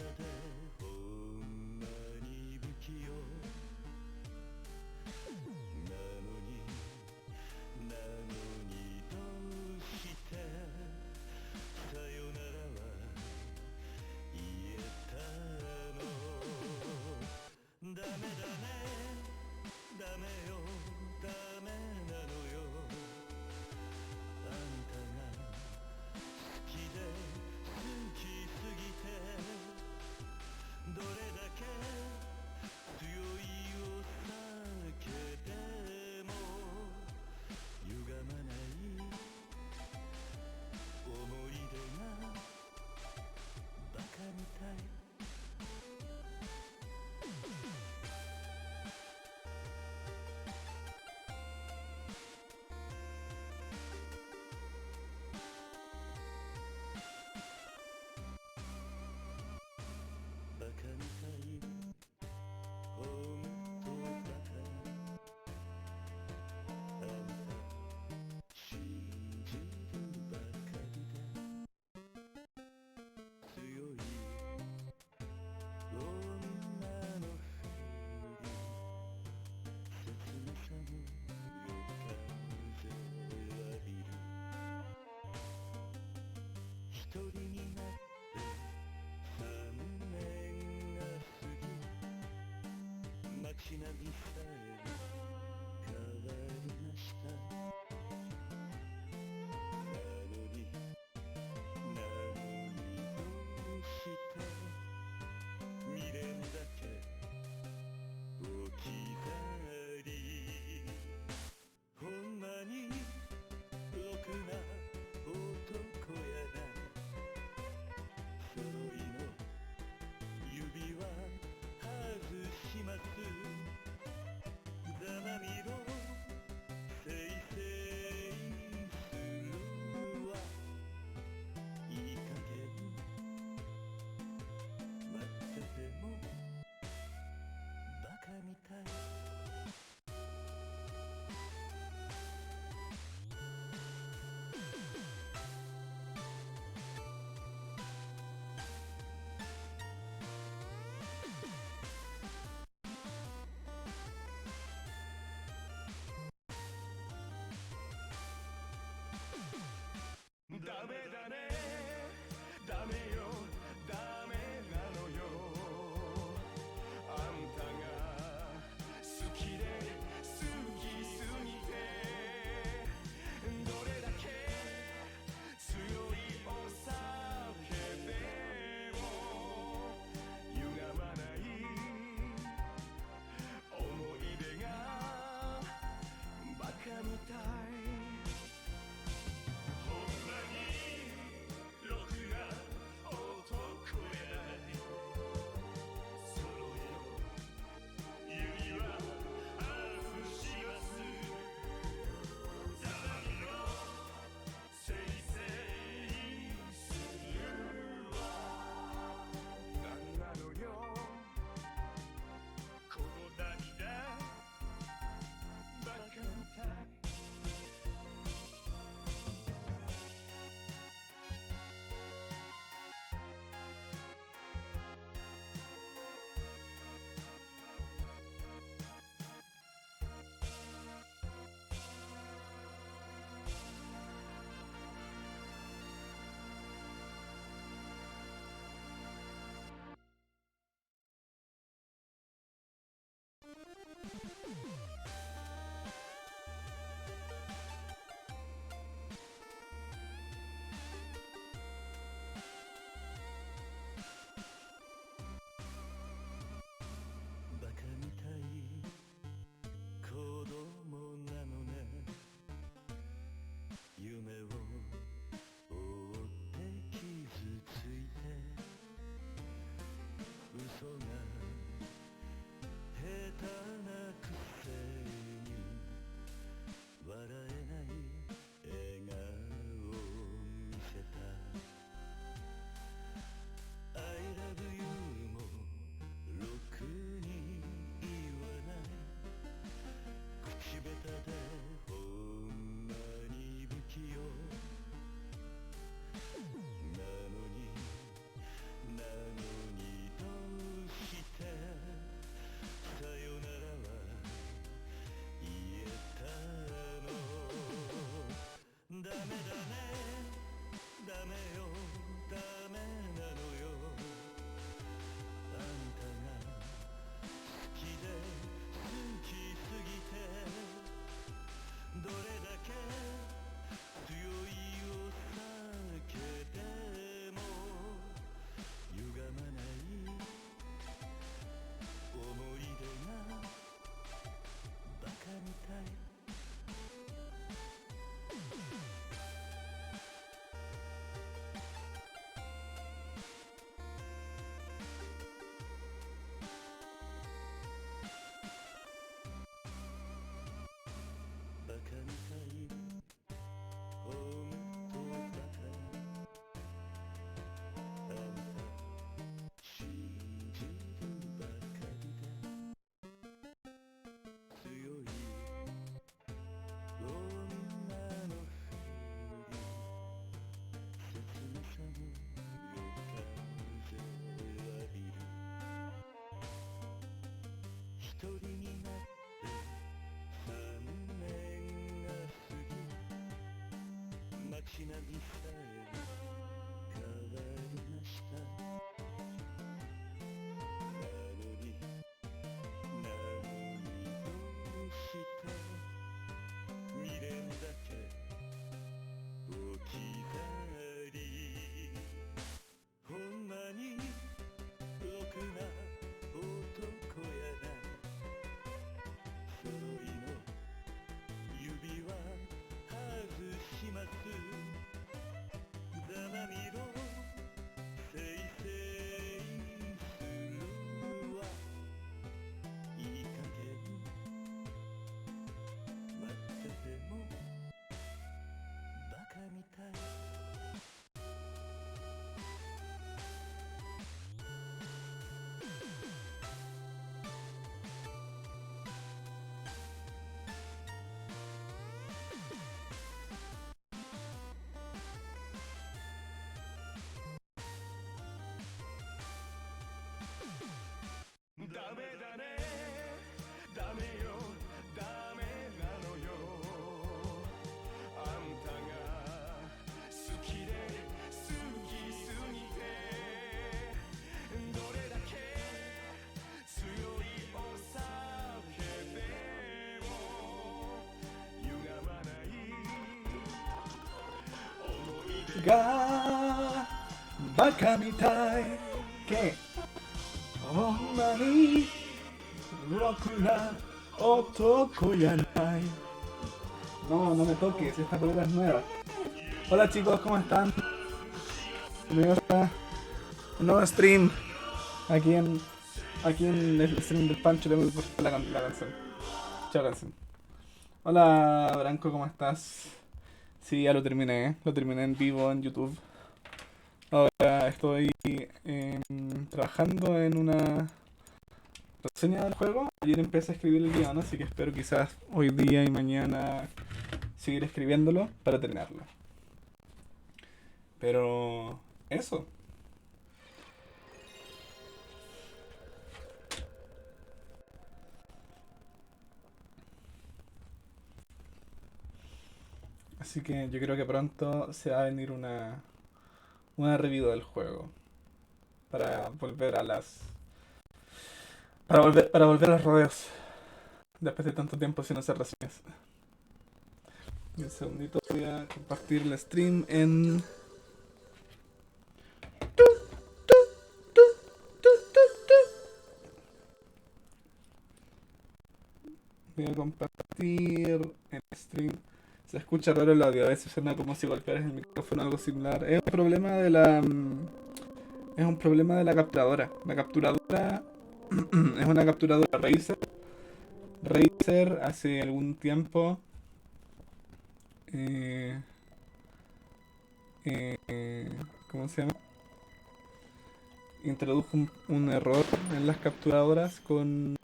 でほんまに不器用なのにどうしてさよならは言えたの。ダメだねダメよダメなのよあんたが好きで好きすぎてどれだけ強いお酒でも歪まない思い出がバカみたいバカみたいほんとバカあんた信じるばかりで強い女のふり切なさの夜風浴びる一人になって3年が過ぎ街並みさえ変わりましたどうして未練だけ置き去りほんまにろくな男やな揃いの指輪外しますダメだねダメよダメなのよあんたが好きで好きすぎてどれだけ強いお酒でも歪まない思い出がバカみたいけほんまにろくな男やない No, no me toques, esta pelota es nueva. Hola chicos, ¿cómo están? Bienvenidos a un nuevo stream. Aquí en el stream del Pancho le hemos puesto la canción. Chao canción. Hola Branco, ¿cómo estás? Sí, ya lo terminé en vivo en YouTube. Ahora estoy trabajando en una reseña del juego. Ayer empecé a escribir el guión, así que espero quizás hoy día y mañana seguir escribiéndolo para terminarlo. Pero eso. Así que yo creo que pronto se va a venir una review del juego para volver a para volver a los rodeos después de tanto tiempo sin hacer reseñas. Y un segundito voy a compartir el stream en voy a compartir el stream. Se escucha raro el audio, a veces suena como si golpearas el micrófono o algo similar. Es un problema de la capturadora. La capturadora es una capturadora Razer. Razer hace algún tiempo ¿cómo se llama? Introdujo un error en las capturadoras con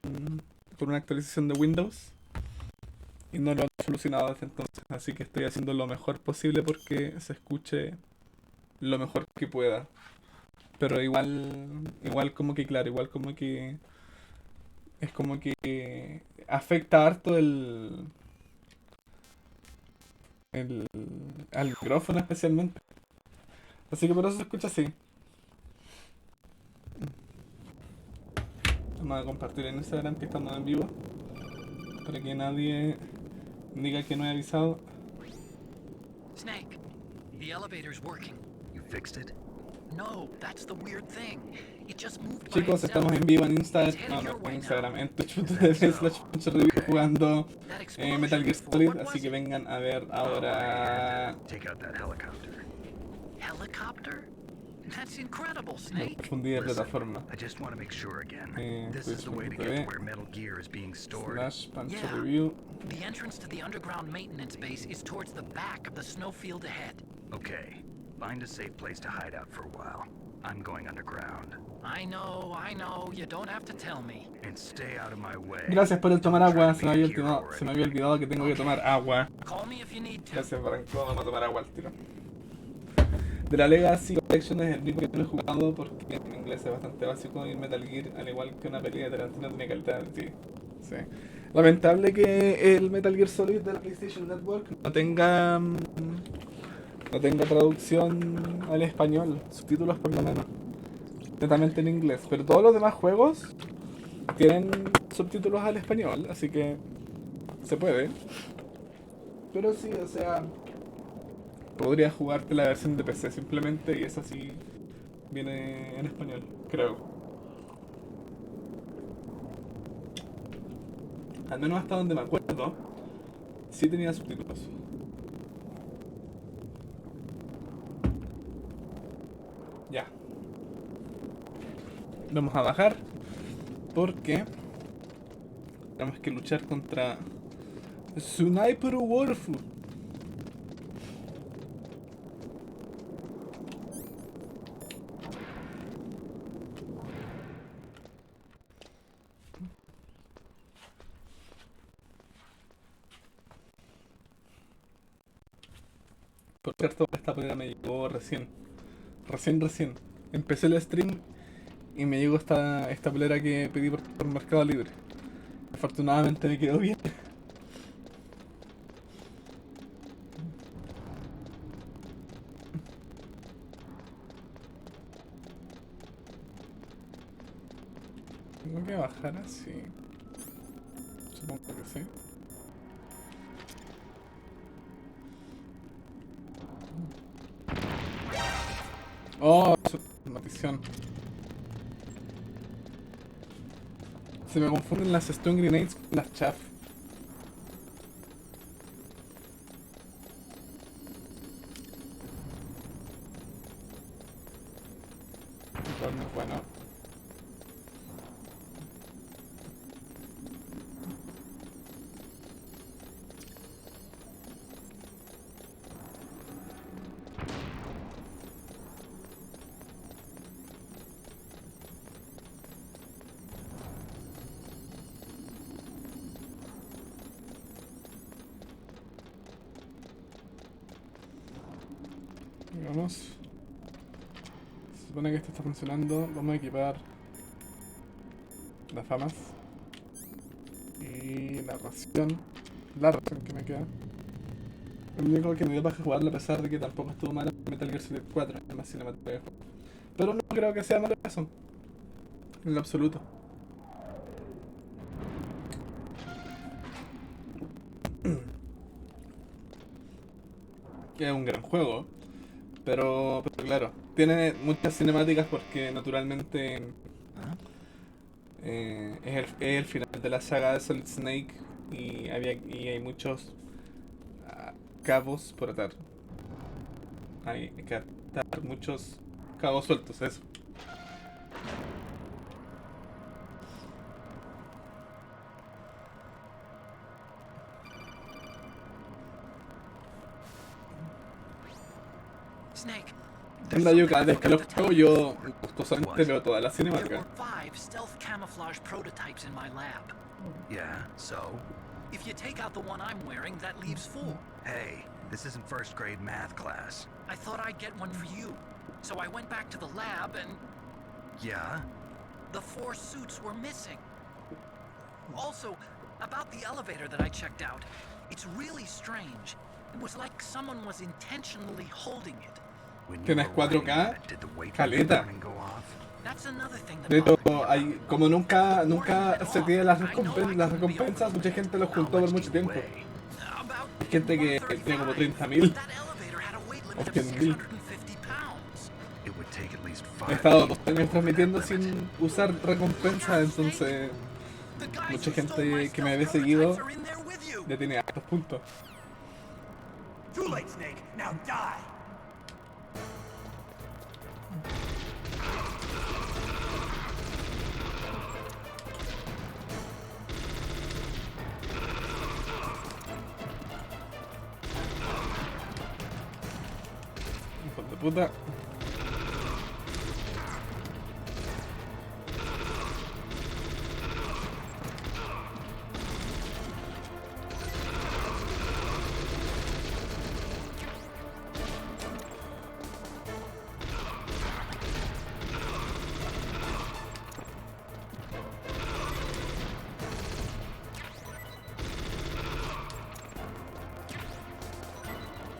una actualización de Windows. Y no lo han solucionado desde entonces, así que estoy haciendo lo mejor posible porque se escuche lo mejor que pueda. Pero igual como que, claro, igual como que es como que afecta harto al micrófono especialmente. Así que por eso se escucha así. Vamos a compartir en Instagram que estamos en vivo para que nadie diga que no he avisado. Snake, the elevator's working. You fixed it? No, that's the weird thing. It just moved by Chicos, itself. estamos en vivo en It's headed Instagram, your way now. en twitch.tv/review jugando That explosion Metal Gear before, Solid, what was así que it? vengan a ver ahora. Take out that helicopter. Helicopter? That's incredible, Me Snake. confundí de plataforma. I just want to make sure again. Eh, This is the way to PlayStation.tv. get to where Metal Gear is being stored. Slash Pancho Yeah. Review. The entrance to the underground maintenance base is towards the back of the snowfield ahead. Okay, find a safe place to hide out for a while. I'm going underground. I know, you don't have to tell me. And stay out of my way. Gracias por el tomar agua. Se me había Don't try to be a olvidado, hero se me había olvidado que tengo que tomar agua. Call me if you need to. Gracias, Barranco. Vamos a tomar agua al tiro. De la Legacy Collection es el único que no he jugado porque en inglés es bastante básico y Metal Gear, al igual que una pelea de Tarantino, tiene calidad. Sí, sí. Lamentable que el Metal Gear Solid de la PlayStation Network no tenga traducción al español, subtítulos por lo menos, netamente en inglés. Pero todos los demás juegos tienen subtítulos al español, así que se puede. Pero sí, o sea, podría jugarte la versión de PC simplemente y esa sí viene en español, creo. Al menos hasta donde me acuerdo, sí tenía subtítulos. Ya. Vamos a bajar porque tenemos que luchar contra Sniper Wolf. Por cierto, esta pelea me llegó recién. Empecé el stream y me llegó esta polera que pedí por Mercado Libre. Afortunadamente me quedó bien. Tengo que bajar así. Supongo que sí. Oh, su maldición. Se me confunden las stun grenades con las chaff. No es bueno. Vamos. Se supone que esto está funcionando. Vamos a equipar las famas y la ración que me queda. El único que me dio para jugarlo, a pesar de que tampoco estuvo mal en Metal Gear Solid 4 en la cinemática de juego. Pero no creo que sea malo eso, en lo absoluto. Que es un gran juego. Pero claro, tiene muchas cinemáticas porque naturalmente es el final de la saga de Solid Snake y hay muchos cabos por atar. Hay que atar muchos cabos sueltos, eso. Snake. Anda, yo cada vez que lo juego, yo gustosamente veo todas las There cinemáticas. were 5 stealth camouflage prototypes in my lab. Yeah, so? If you take out the one I'm wearing, that leaves 4. Hey, this isn't first grade math class. I thought I'd get one for you. So I went back to the lab and Yeah? the 4 suits were missing. Also, about the elevator that I checked out, it's really strange. It was like someone was intentionally holding it. When you Tienes were riding 4K, that, did the wake caleta. warning go off? That's another thing that De hecho, bothered me. hay, como nunca se tiene las recompensas, mucha gente los juntó por mucho tiempo. About Hay gente que tiene como 30.000 that elevator had a weight o limit of 100.000. 650 pounds. It would take at least He 5 estado people 2 años transmitiendo sin usar recompensas, entonces The guys mucha who gente stole my que me stealth había seguido prototypes are in there with you. ya tiene hartos puntos. Too late, Snake. Now die. puta.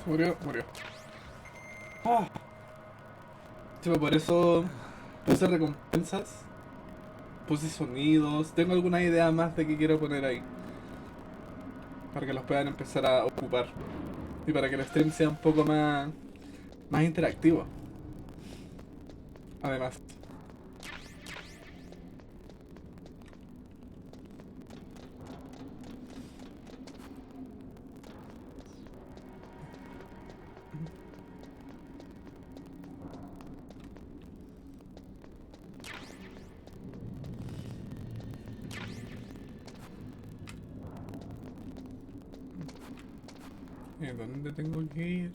Murió, murió. ¡Oh! Tipo, por eso puse recompensas, puse sonidos, tengo alguna idea más de qué quiero poner ahí. Para que los puedan empezar a ocupar. Y para que el stream sea un poco más interactivo. Además. ¿Dónde tengo que ir?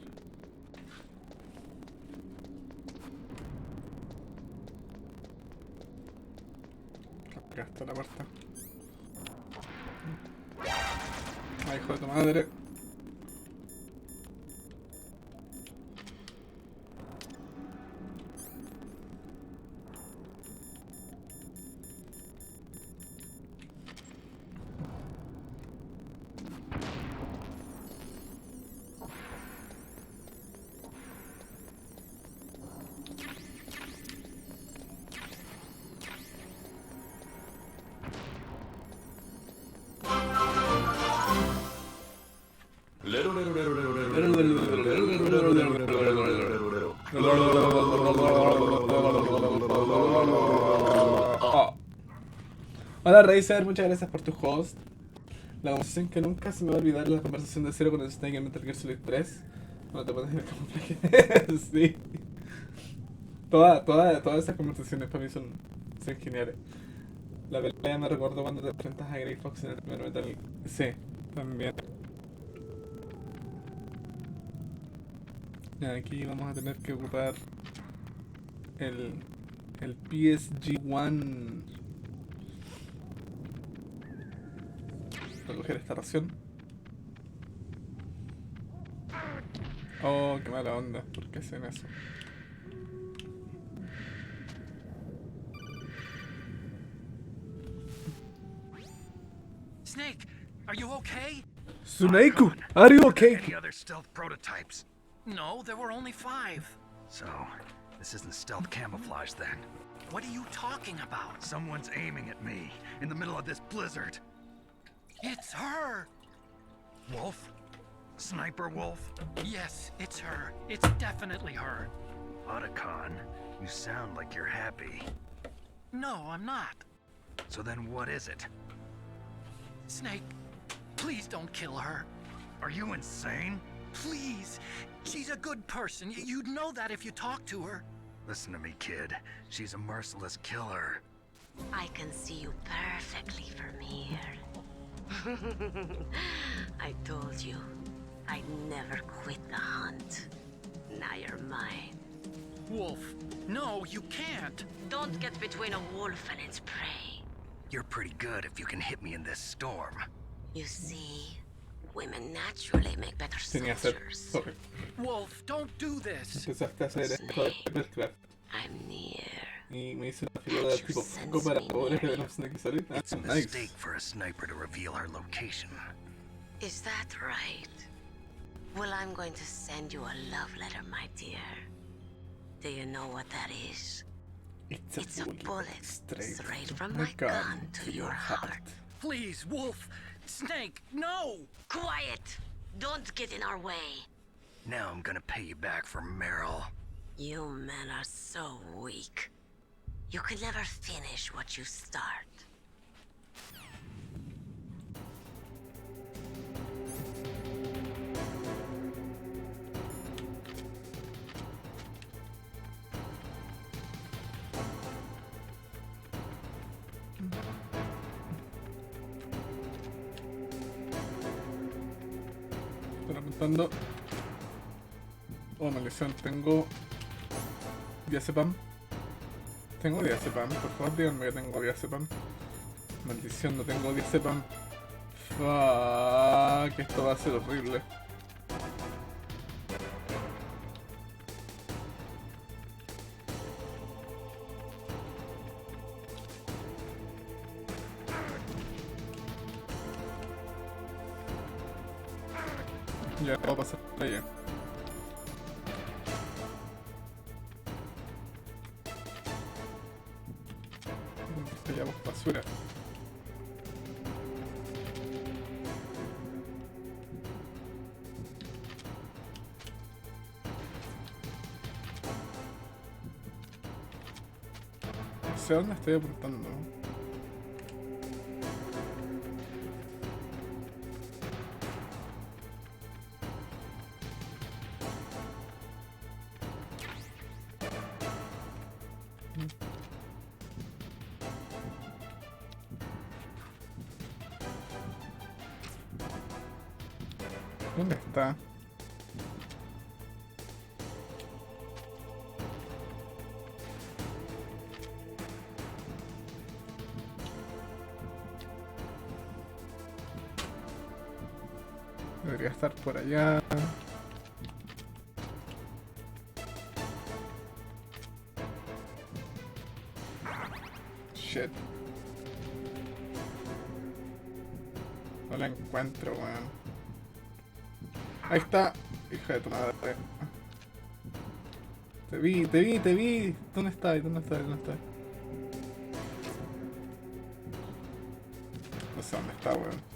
Acá está la puerta. Ay, hijo de tu madre. Hola Razer, muchas gracias por tu host. La conversación que nunca se me va a olvidar, la conversación de Zero con el Snake en Metal Gear Solid 3. No te pones en el camuflaje. Sí. Todas esas conversaciones para mí son geniales. La pelea me recuerdo cuando te enfrentas a Grey Fox en el primer Metal Gear. Sí, también. Aquí vamos a tener que ocupar el PSG-1. Recoger esta ración. Oh, qué mala onda. ¿Por qué hacen eso? Snake, are you okay? Suneiku, are you okay? Any other stealth prototypes? No, there were only 5. So, this isn't stealth camouflage then. What are you talking about? Someone's aiming at me in the middle of this blizzard. It's her! Wolf? Sniper Wolf? Yes, it's her. It's definitely her. Otacon, you sound like you're happy. No, I'm not. So then what is it? Snake, please don't kill her. Are you insane? Please. She's a good person. You'd know that if you talked to her. Listen to me, kid. She's a merciless killer. I can see you perfectly from here. I told you, I'd never quit the hunt. Now you're mine. Wolf, no, you can't. Don't get between a wolf and its prey. You're pretty good if you can hit me in this storm. You see, women naturally make better Tenía que hacer. soldiers. Sorry. Wolf, don't do this. Empezaste a hacer esto de Papercraft. I'm near. Y me hice una figura del tipo Funko para pobres de los Snake Solid. Ah, It's a nice. mistake for a sniper to reveal her location. Is that right? Well, I'm going to send you a love letter, my dear. Do you know what that is? It's a bullet straight from my gun to your heart. Please, Wolf. Snake, no! Quiet! Don't get in our way. Now I'm gonna pay you back for Meryl. You men are so weak. You can never finish what you start. Estoy apuntando. Oh, maldición, tengo Diazepam. Tengo Diazepam, por favor díganme que tengo Diazepam. Maldición, no tengo Diazepam. Fuck, esto va a ser horrible. Ya, voy a pasar por allá. Pillamos basura. No sé a dónde estoy apuntando. ¿Dónde está? Debería estar por allá. Shit. No la encuentro, weón. Ahí está. Hija de tu madre. Te vi, te vi, te vi. ¿Dónde está? ¿Dónde está? ¿Dónde está? No sé dónde está, weón.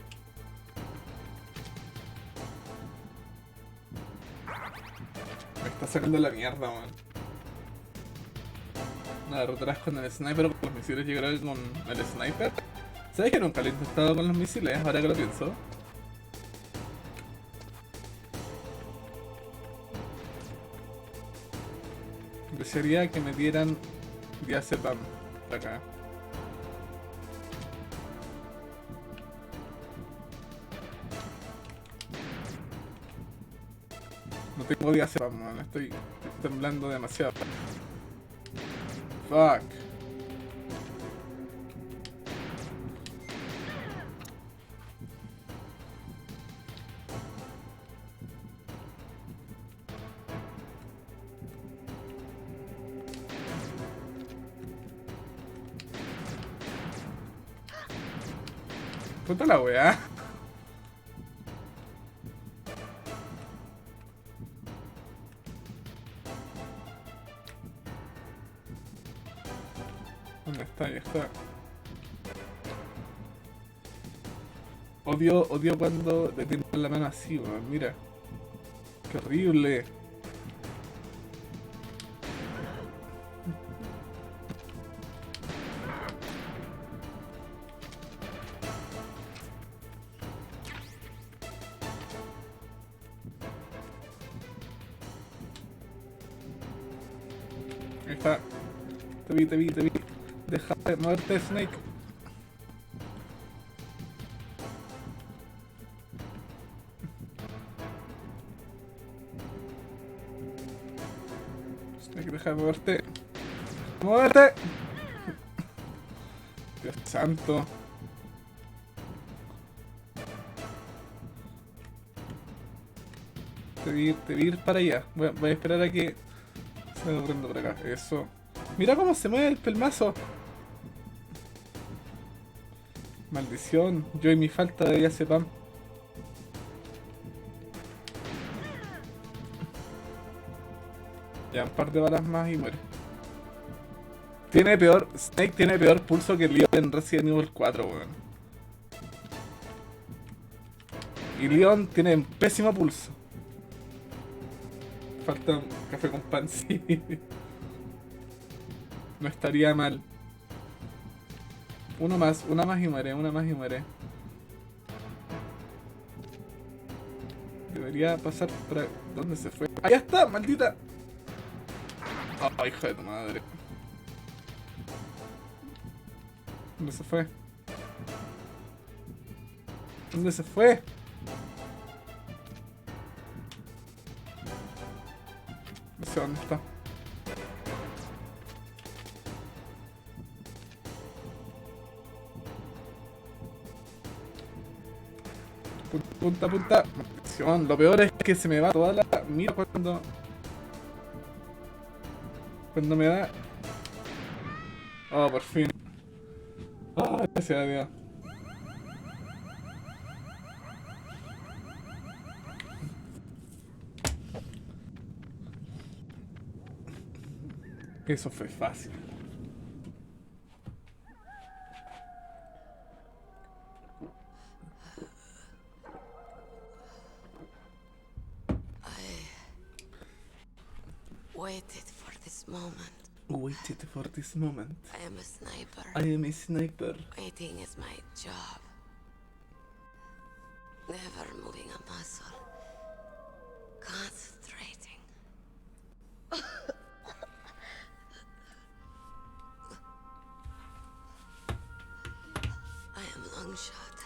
Me está sacando la mierda, weón. Una derrotarás con el sniper o con los misiles llegará con el sniper. ¿Sabes que nunca lo he intentado con los misiles? Ahora que lo pienso. Desearía que me dieran Diazepam acá. No tengo Diazepam, man. Estoy temblando demasiado. Fuck. Puta la weá. ¿Dónde está? Ahí está. Odio cuando le tiembla la mano así, weón. Mira. Qué horrible. Ahí está. Te vi, te vi, te vi. Deja de moverte, Snake. Snake, deja de moverte. ¡Moverte! Dios santo. Te vi ir para allá. Voy a esperar a que se me prenda por acá. Eso. Mira cómo se mueve el pelmazo. Maldición. Yo y mi falta de Diazepam. Ya, un par de balas más y muere. Snake tiene peor pulso que Leon en Resident Evil 4, weón. Y Leon tiene pésimo pulso. Falta un café con pan, sí. No estaría mal. Una más y muere, una más y muere. Debería pasar por ahí. ¿Dónde se fue? ¡Ahí está, maldita! ¡Oh, hijo de tu madre! ¿Dónde se fue? ¿Dónde se fue? No sé dónde está. Punta, punta. Maldición. Lo peor es que se me va toda la mira cuando me da. Oh, por fin. Oh, gracias a Dios. Eso fue fácil. Waited for this moment. Waited for this moment. I am a sniper. I am a sniper. Waiting is my job. Never moving a muscle. Concentrating. I am Longshot.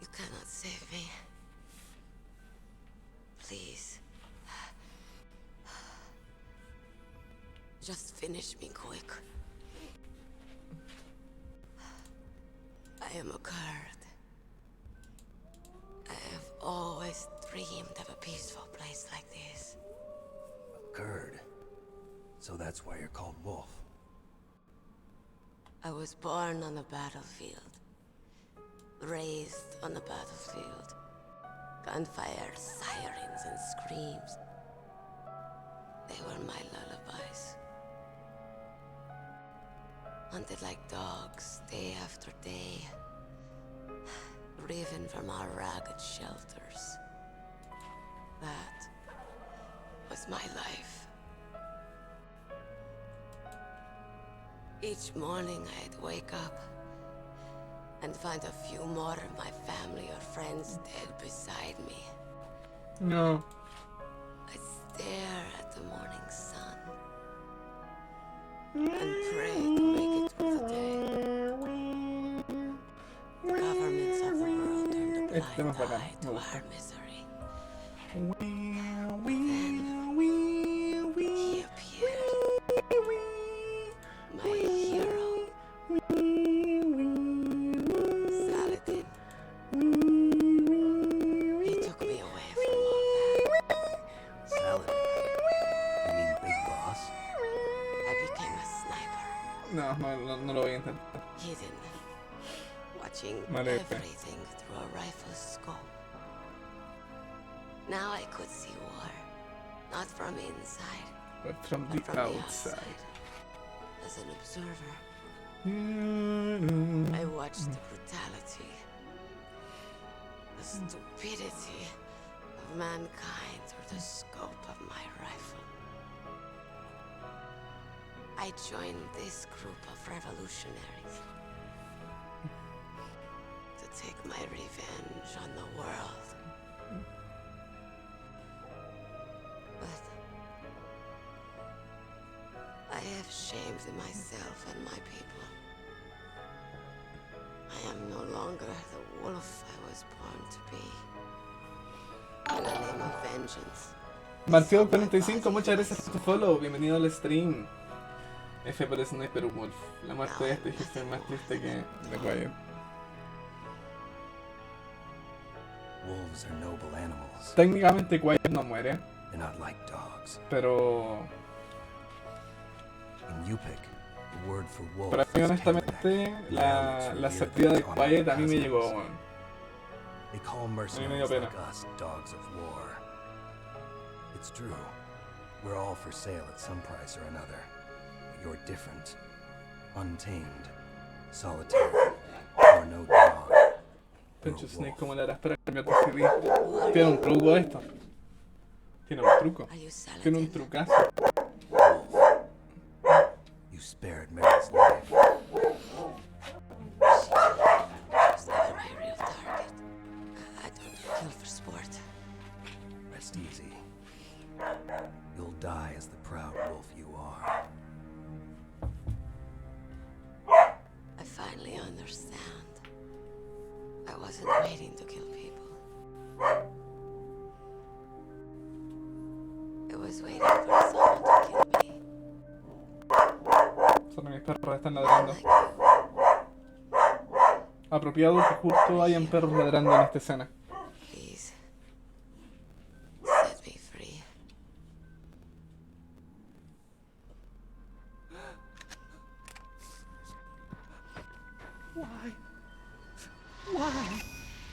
You cannot save me. Please. Just finish me quick. I am a Kurd. I have always dreamed of a peaceful place like this. Kurd. So that's why you're called Wolf. I was born on the battlefield. Raised on the battlefield. Gunfire, sirens, and screams. They were my lullabies. Hunted like dogs, day after day. Driven from our ragged shelters. That was my life. Each morning I'd wake up and find a few more of my family or friends dead beside me. No. I'd stare at the morning sun and pray to make it through the day. The governments of the world turned a Este más blind bacán, eye me to gusta. our misery. He He appeared, my hero, Saladin. He took me away from all that. Saladin. You mean Big Boss? I became a sniper, No lo voy a intentar. hidden, watching Vale. everything through a rifle's scope. Now I could see war, not from inside, But from but the from the outside. outside. As an observer, Mm. I watched the brutality, the stupidity of mankind through the scope of my rifle. I joined this group of revolutionaries to take my revenge on the world. But I have shamed myself and my people. I am no longer the wolf I was born to be. In the name of vengeance. Marfield45, muchas gracias por tu follow. Bienvenido al stream. F por Sniper Wolf. La muerte de este jefe es más triste que The Quiet. Wolves are noble animals. Técnicamente Quiet no muere, They're not like dogs. pero In Yupik, the word for wolf para mí is honestamente Kevdak. la salida de Quiet a mí me llegó, weón. They call dio mercenaries pena. like us dogs of war. It's true. We're all for sale at some price or another. But you're different. Untamed. Solitary. You're no dog. You're Pinche a Snake, wolf. ¿cómo le harás para cambiar de CD? Tiene un truco esto. Tiene un truco. Are you Tiene un Saladin? trucazo. You spared Mary's life. She was never my real target. I don't kill for sport. Rest easy. You'll die as the proud wolf you are. I finally understand. I wasn't waiting to kill people. I was waiting for someone to kill me. Solo mis perros están ladrando. Like you. apropiado que justo hayan perros ladrando en esta escena. Please. Set me free.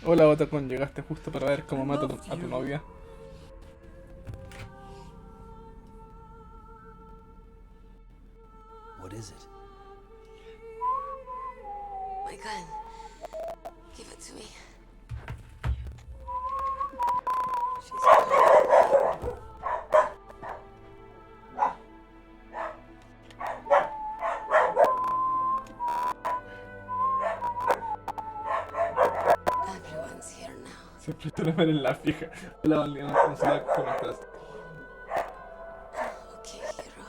Hola Otacon, llegaste justo para ver cómo mato a tu novia. What is it? My gun. Give it to me. She's calling. Everyone's here now. Siempre suele ver en la fija. Hola Valiente, ¿cómo estás? Okay, hero.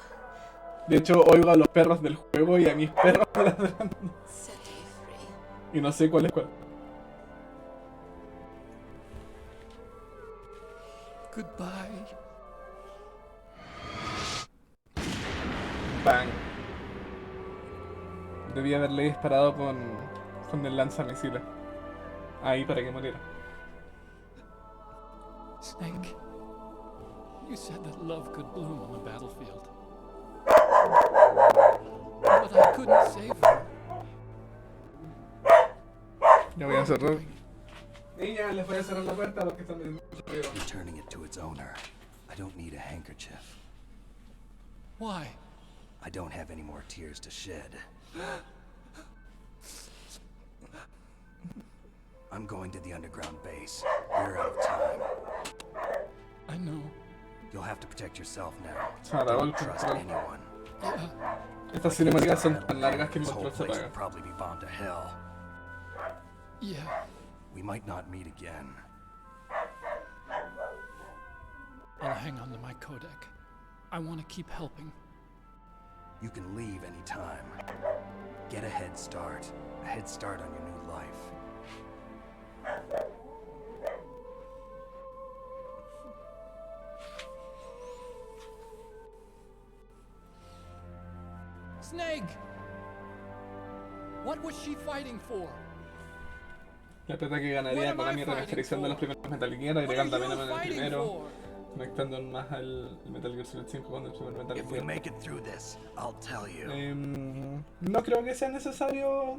De hecho, oigo a los perros del juego y a mis perros ladrando. Set me free. Y no sé cuál es cuál. Goodbye. Bang. Debí haberle disparado con el lanzamisiles. Ahí para que muriera. Snake, you said that love could bloom on the battlefield. But I couldn't save her. Ya voy a cerrar. Niña, les voy a cerrar la puerta porque están viendo mucho ruido. Returning it to its owner. I don't need a handkerchief. Why? I don't have any more tears to shed. I'm going to the underground base. We're out of time. I know. You'll have to protect yourself now. Se me apagó el Don't trust control. anyone. Estas cinemáticas son tan largas que mi This whole control se place will apaga. probably be bound to hell. Yeah. We might not meet again. I'll hang on to my codec. I want to keep helping. You can leave anytime. Get a head start. A head start on your new life. Snake! What was she fighting for? La plata que ganaría con mi remasterizando los primeros Metal Gear, agregando también en el primero, conectando más al Metal Gear Solid 5 con el primer Metal If we Gear. make it through this, I'll tell you. No creo que sea necesario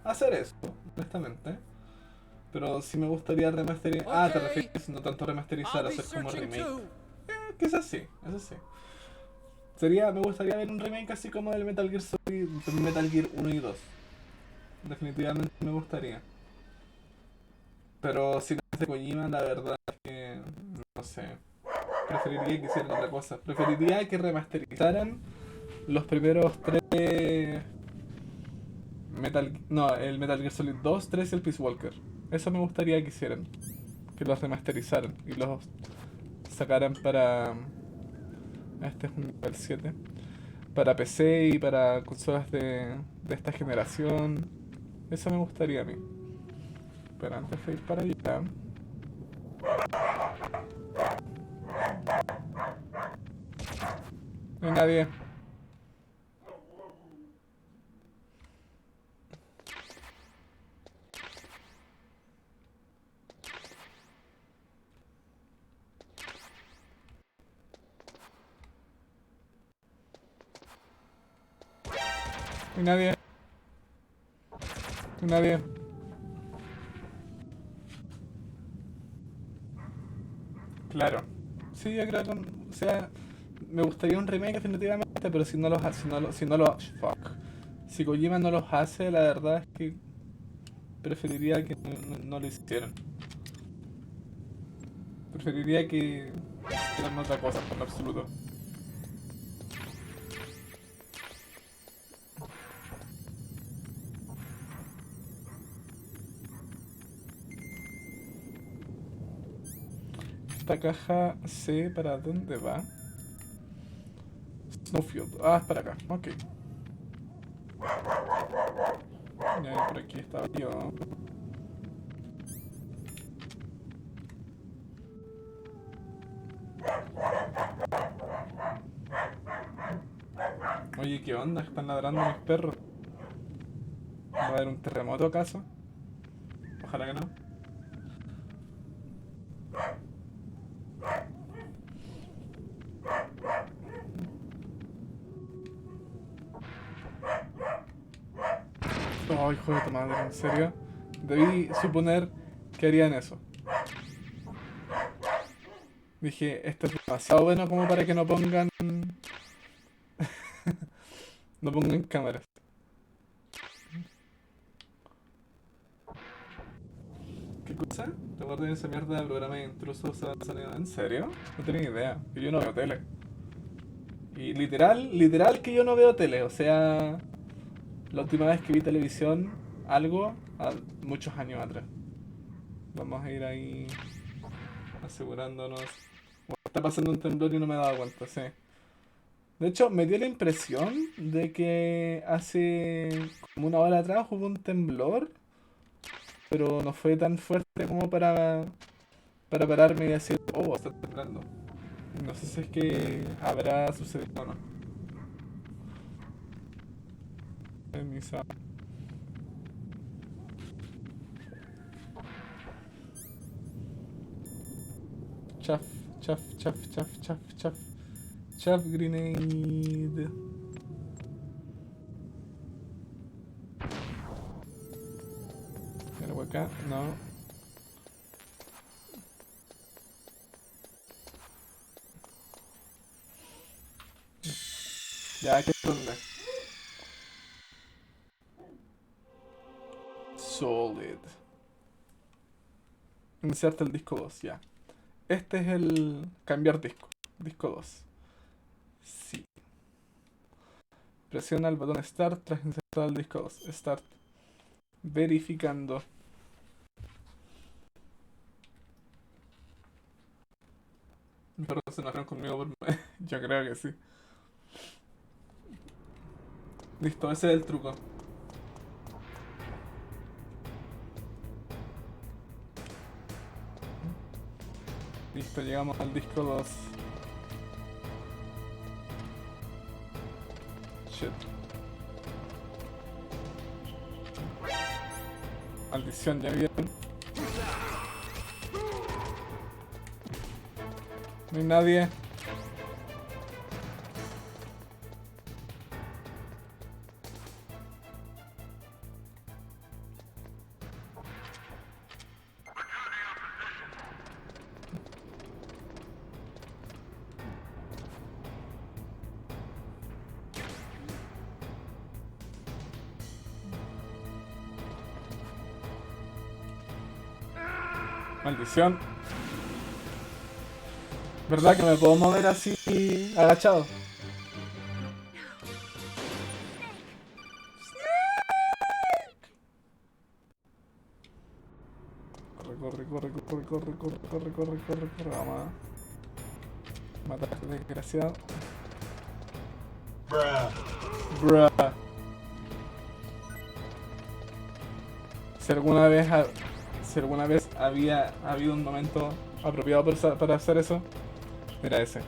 hacer eso, honestamente. Pero sí me gustaría remasterizar. Ah, te refieres no tanto remasterizar, I'll be hacer como searching remake. too. Quizás sí, eso sí. Me gustaría ver un remake así como del Metal Gear Solid, Metal Gear 1 y 2. Definitivamente me gustaría. Pero si no es de Kojima, la verdad es que no sé. Preferiría que hicieran otra cosa. Preferiría que remasterizaran los primeros 3 el Metal Gear Solid 2, 3 y el Peace Walker. Eso me gustaría que hicieran. Que los remasterizaran y los sacaran para... Este es un nivel 7. Para PC y para consolas de esta generación. Eso me gustaría a mí. Pero antes de ir para allá... No hay nadie. No hay nadie. No hay nadie. Claro. Sí, yo creo que... O sea, me gustaría un remake definitivamente, pero si no los hace... Fuck. Si Kojima no los hace, la verdad es que... Preferiría que no lo hicieran. Preferiría que... hicieran otra cosa, por lo absoluto. Esta caja sé para dónde va. Snowfield. Ah, es para acá. Ok. Ya, por aquí estaba yo. Oye, ¿qué onda? ¿Están ladrando mis perros? ¿Va a haber un terremoto acaso? Ojalá que no. Oh, hijo de tu madre, ¿en serio? Debí suponer que harían eso. Dije, esto es demasiado bueno como para que no pongan... no pongan cámaras. ¿Qué cosa? ¿Te acuerdas de esa mierda de programa de intrusos a sonido? ¿En serio? No tenía ni idea. Que yo no veo tele. Y literal que yo no veo tele. O sea, la última vez que vi televisión, algo, muchos años atrás. Vamos a ir ahí asegurándonos. Bueno, está pasando un temblor y no me he dado cuenta, sí. De hecho, me dio la impresión de que hace como una hora atrás hubo un temblor, pero no fue tan fuerte como para pararme y decir, oh, está temblando. No sé si es que habrá sucedido o no. Permiso. Chaf, chaf, chaf, chaf, chaf, chaf. Chaf grenade. ¿Algo acá? No. Ya, ¿qué onda? Solid. Inserta el disco 2, ya. Este es el cambiar disco. Disco 2. Sí. Presiona el botón Start tras insertar el disco 2. Start. Verificando. Mis perros se enojaron conmigo por... Yo creo que sí. Listo, ese es el truco. Listo, llegamos al disco 2. Shit. Maldición, ya vieron. No hay nadie. Maldición. ¿Verdad que me puedo mover así agachado? Corre, corre, corre, corre, corre, corre, corre, corre, corre, corre. Vamos a matar a este desgraciado. Bruh. Si alguna vez había habido un momento apropiado para hacer eso, era ese.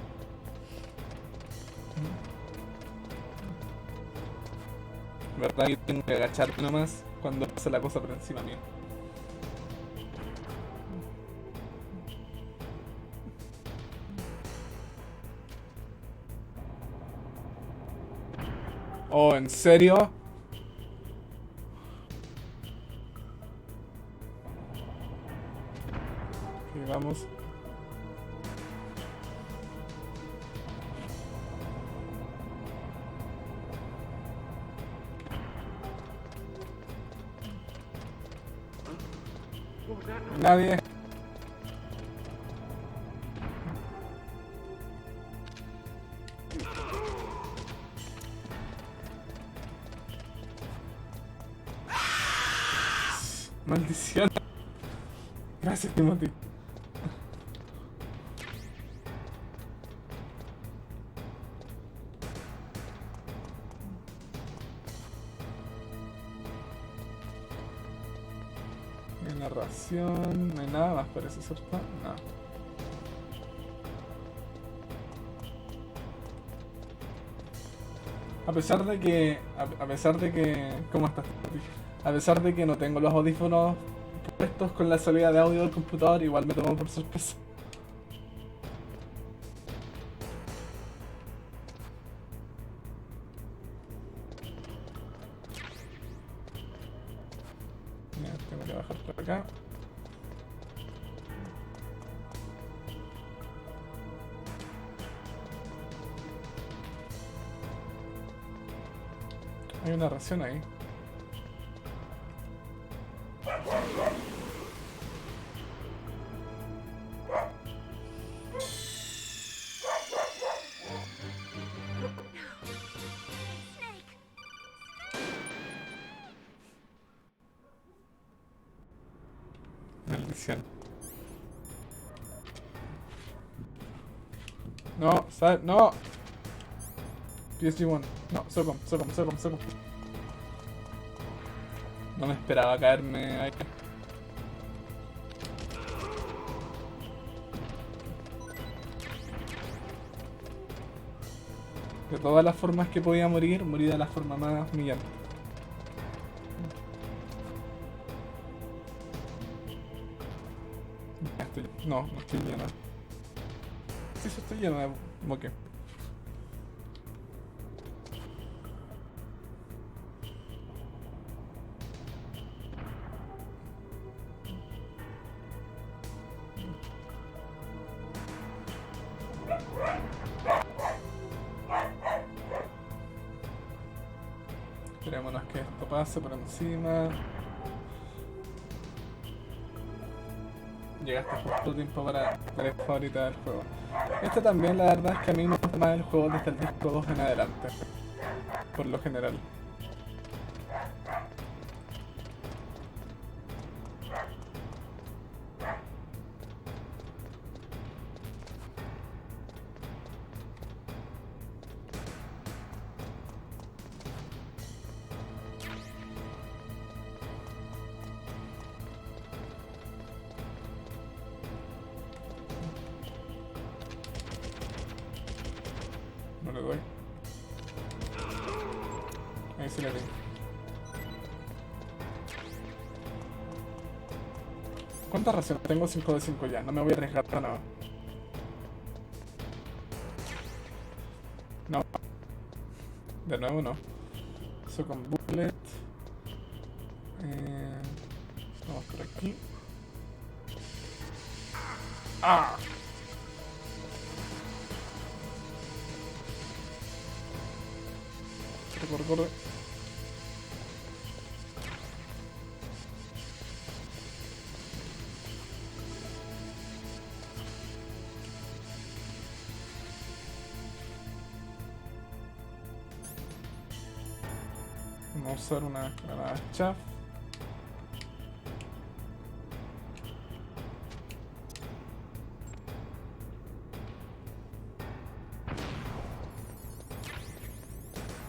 ¿Verdad que tengo que agacharme nomás cuando pasa la cosa por encima mío? Oh, ¿en serio? Ok, vamos. Nadie. Maldición. Gracias, Timothy. No hay narración, no hay nada más, parece, ¿cierto? No. A pesar de que... ¿Cómo estás, Timothy? A pesar de que no tengo los audífonos puestos con la salida de audio del computador, igual me tomó por sorpresa. Ya, tengo que bajar por acá. Hay una ración ahí. Maldición. No, sal, no. PSG1. No, Socom. No me esperaba caerme ahí. De todas las formas que podía morir, morí de la forma más humillante. No estoy lleno. Sí, estoy lleno de moque. Esperémonos que esto pase por encima. Llegaste justo a tiempo para la favorita del juego. Este también, la verdad es que a mí me gusta más el juego desde el disco 2 en adelante. Por lo general. No le doy. Ahí sí le di. ¿Cuántas raciones? Tengo 5 de 5 ya. No me voy a arriesgar para nada. No. De nuevo no. Eso con bullet. Vamos por aquí. ¡Ah! Corre. Vamos a usar una granada chaff.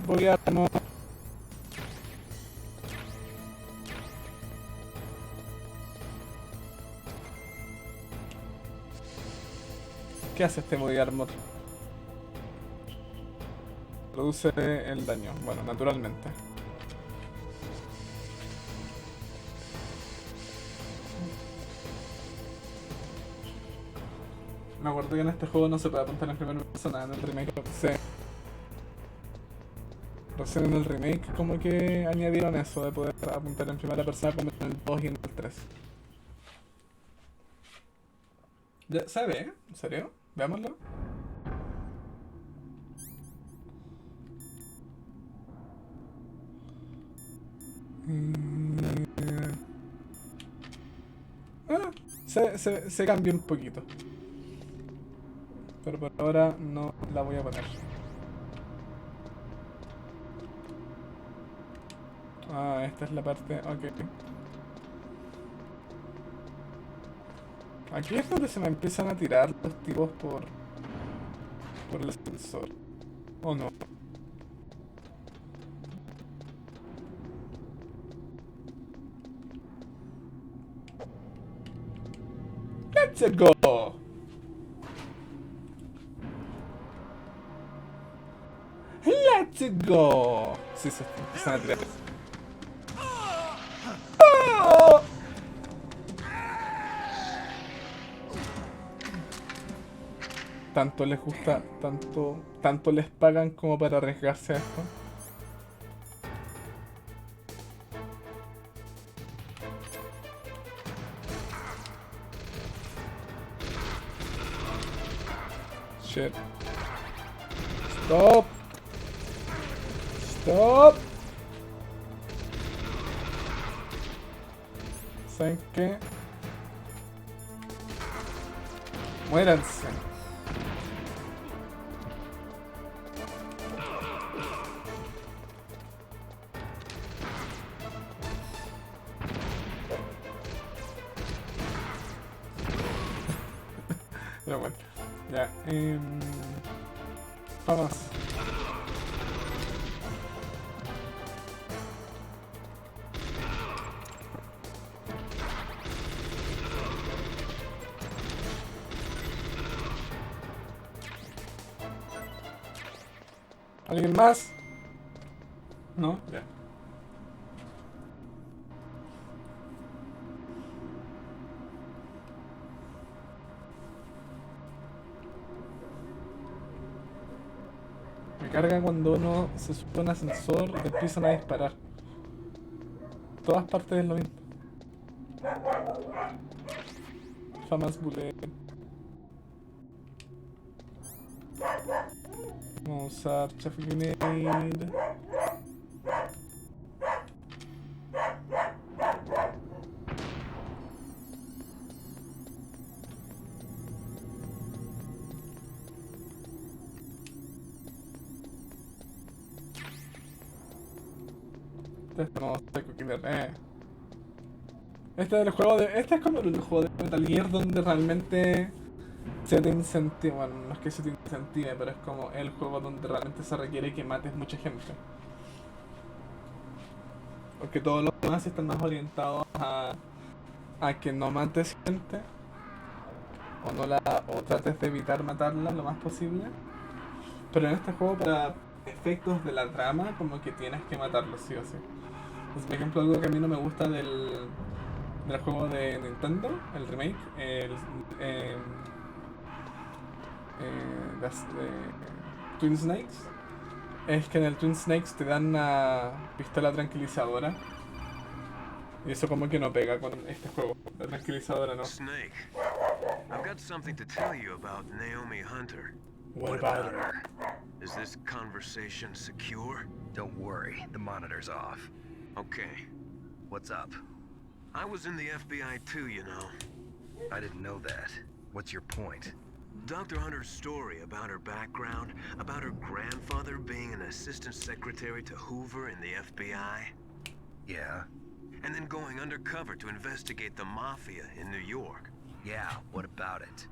Voy a no. ¿Qué hace este body armor? Reduce el daño. Bueno, naturalmente. Me acuerdo que en este juego no se puede apuntar en primera persona, en el remake sí. Recién en el remake como que añadieron eso de poder apuntar en primera persona como en el 2 y en el 3. ¿Ya se ve? ¿En serio? Veámoslo. Se cambia un poquito. Pero por ahora no la voy a poner. Ah, esta es la parte... ok. Aquí es donde se me empiezan a tirar los tipos por el ascensor. ¿O no? ¡Let's go! ¡Let's go! Sí, se empiezan a tirar. ¡Oh! tanto les gusta, tanto les pagan como para arriesgarse a esto. Shit. Stop. Stop. ¿Saben qué? Muéranse. Pero bueno, ya. Vamos. ¿Alguien más? ¿No? Ya. Me carga cuando uno se sube a un ascensor y te empiezan a disparar. Todas partes es lo mismo. Famas bullet. Vamos a usar Chaff Grenade. Este no, Psycho Killer, Este es el juego de. Este es como el juego de Metal Gear donde realmente se te incentiva. Bueno, no es que se te incentive, pero es como el juego donde realmente se requiere que mates mucha gente. Porque todos los demás están más orientados a que no mates gente. O trates de evitar matarla lo más posible. Pero en este juego, para efectos de la trama, como que tienes que matarlo sí o sí. Pues, por ejemplo, algo que a mí no me gusta del juego de Nintendo, el remake, Twin Snakes, es que en el Twin Snakes te dan una pistola tranquilizadora. Y eso como que no pega con este juego. La tranquilizadora no. Snake, I've got something to tell you about Naomi Hunter. What about her? Is this conversation secure? Don't worry, the monitor's off. Okay. What's up? I was in the FBI too, you know. I didn't know that. What's your point? Dr. Hunter's story about her background, about her grandfather being an assistant secretary to Hoover in the FBI. Yeah? And then going undercover to investigate the mafia in New York. Yeah, what about it?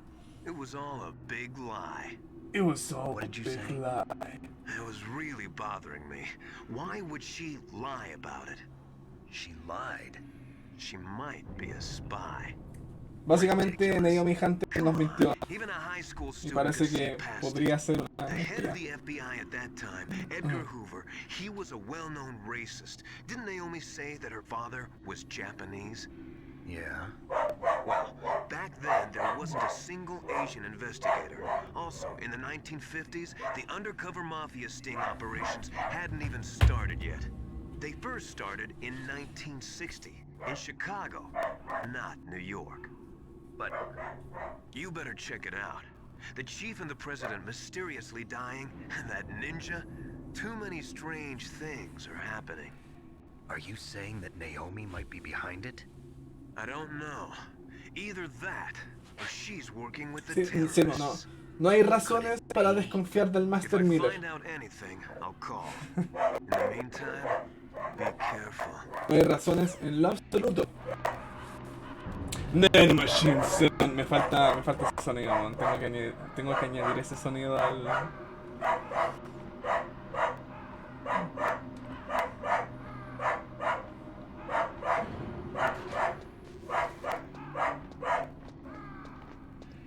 It was all a big lie. It was all What a did you big say? lie. It was really bothering me. Why would she lie about it? She lied. She might be a spy. Básicamente Naomi Hunter nos mintió. Even a high school Y student parece could see que past podría it. ser una The head of mentira. the FBI at that time, Edgar Hoover, he was a well-known racist. Didn't Naomi say that her father was Japanese? Yeah? Well, back then, there wasn't a single Asian investigator. Also, in the 1950s, the undercover mafia sting operations hadn't even started yet. They first started in 1960, in Chicago, not New York. But you better check it out. The chief and the president mysteriously dying, and that ninja? Too many strange things are happening. Are you saying that Naomi might be behind it? I don't know. Either that, or she's working with the Sí, en serio, no. terrorists. No hay razones para desconfiar del If Master I Miller. find out anything, I'll call. In the meantime, be careful. No hay razones en lo absoluto. Nanomachine Son. Me falta ese sonido, man. Tengo que añadir ese sonido al...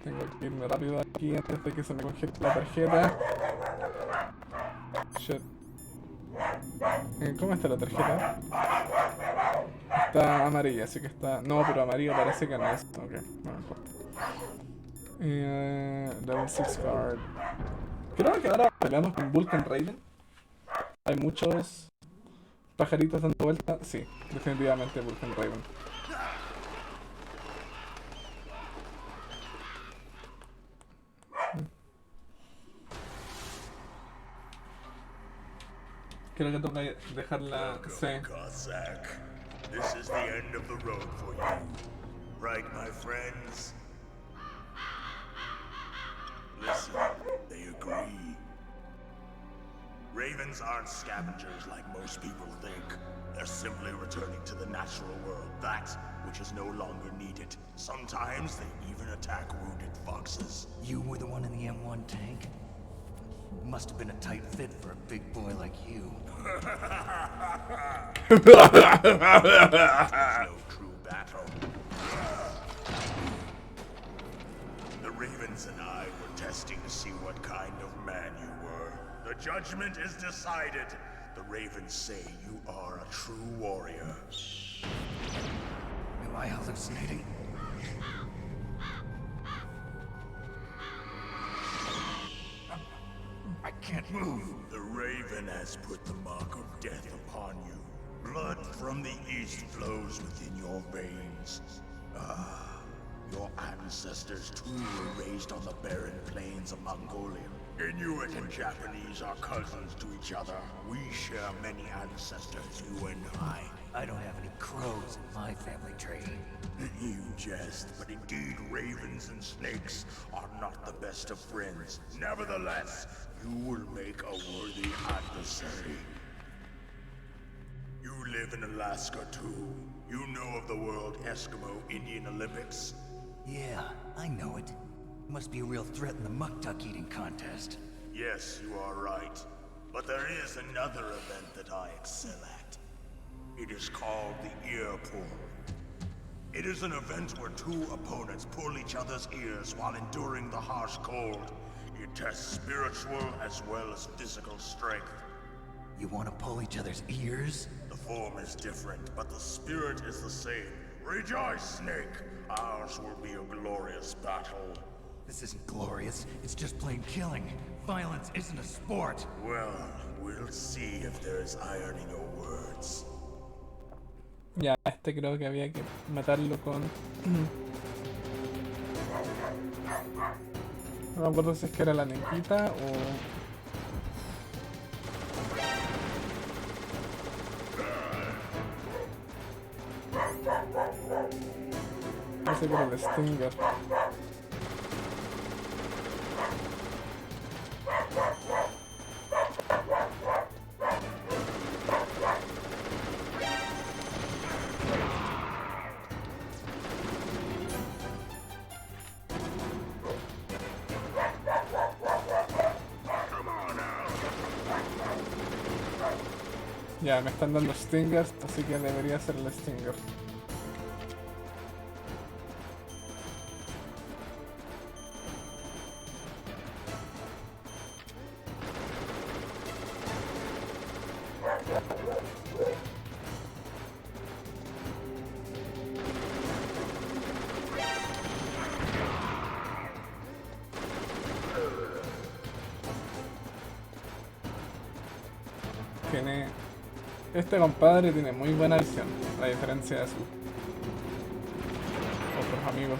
Tengo que irme rápido aquí antes de que se me congele la tarjeta. Shit. ¿Cómo está la tarjeta? Está amarilla, así que está... No, pero amarillo parece que no es. Ok, no me importa. Level 6 Guard. Creo que ahora peleamos con Vulcan Raven. Hay muchos pajaritos dando vuelta. Sí, definitivamente Vulcan Raven. Creo que toca dejarla. Sí. Cossack. This is the end of the road for you. Right, my friends? Listen, they agree. Ravens aren't scavengers like most people think. They're simply returning to the natural world, that which is no longer needed. Sometimes they even attack wounded foxes. You were the one in the M1 tank? Must have been a tight fit for a big boy like you. There's no true battle. The Ravens and I were testing to see what kind of man you were. The judgment is decided. The Ravens say you are a true warrior. Am I hallucinating? I can't move. The Raven has put the mark of death upon you. Blood from the east flows within your veins. Ah, your ancestors too were raised on the barren plains of Mongolia. Inuit and Japanese are cousins to each other. We share many ancestors, you and I. I don't have any crows in my family tree. You jest, but indeed ravens and snakes are not the best of friends. Nevertheless, you will make a worthy adversary. You live in Alaska too. You know of the World Eskimo Indian Olympics? Yeah, I know it. Must be a real threat in the muck-duck eating contest. Yes, you are right. But there is another event that I excel at. It is called the ear pull. It is an event where two opponents pull each other's ears while enduring the harsh cold. It tests spiritual as well as physical strength. You want to pull each other's ears? The form is different, but the spirit is the same. Rejoice, Snake! Ours will be a glorious battle. This isn't glorious. It's just plain killing. Violence isn't a sport. Well, we'll see if there is iron in your words. Ya, este creo que había que matarlo con... No me acuerdo si es que era la nequita o... No sé, por el Stinger. Ya, me están dando Stingers, así que debería ser el Stinger. Este compadre tiene muy buena visión, a diferencia de sus otros amigos.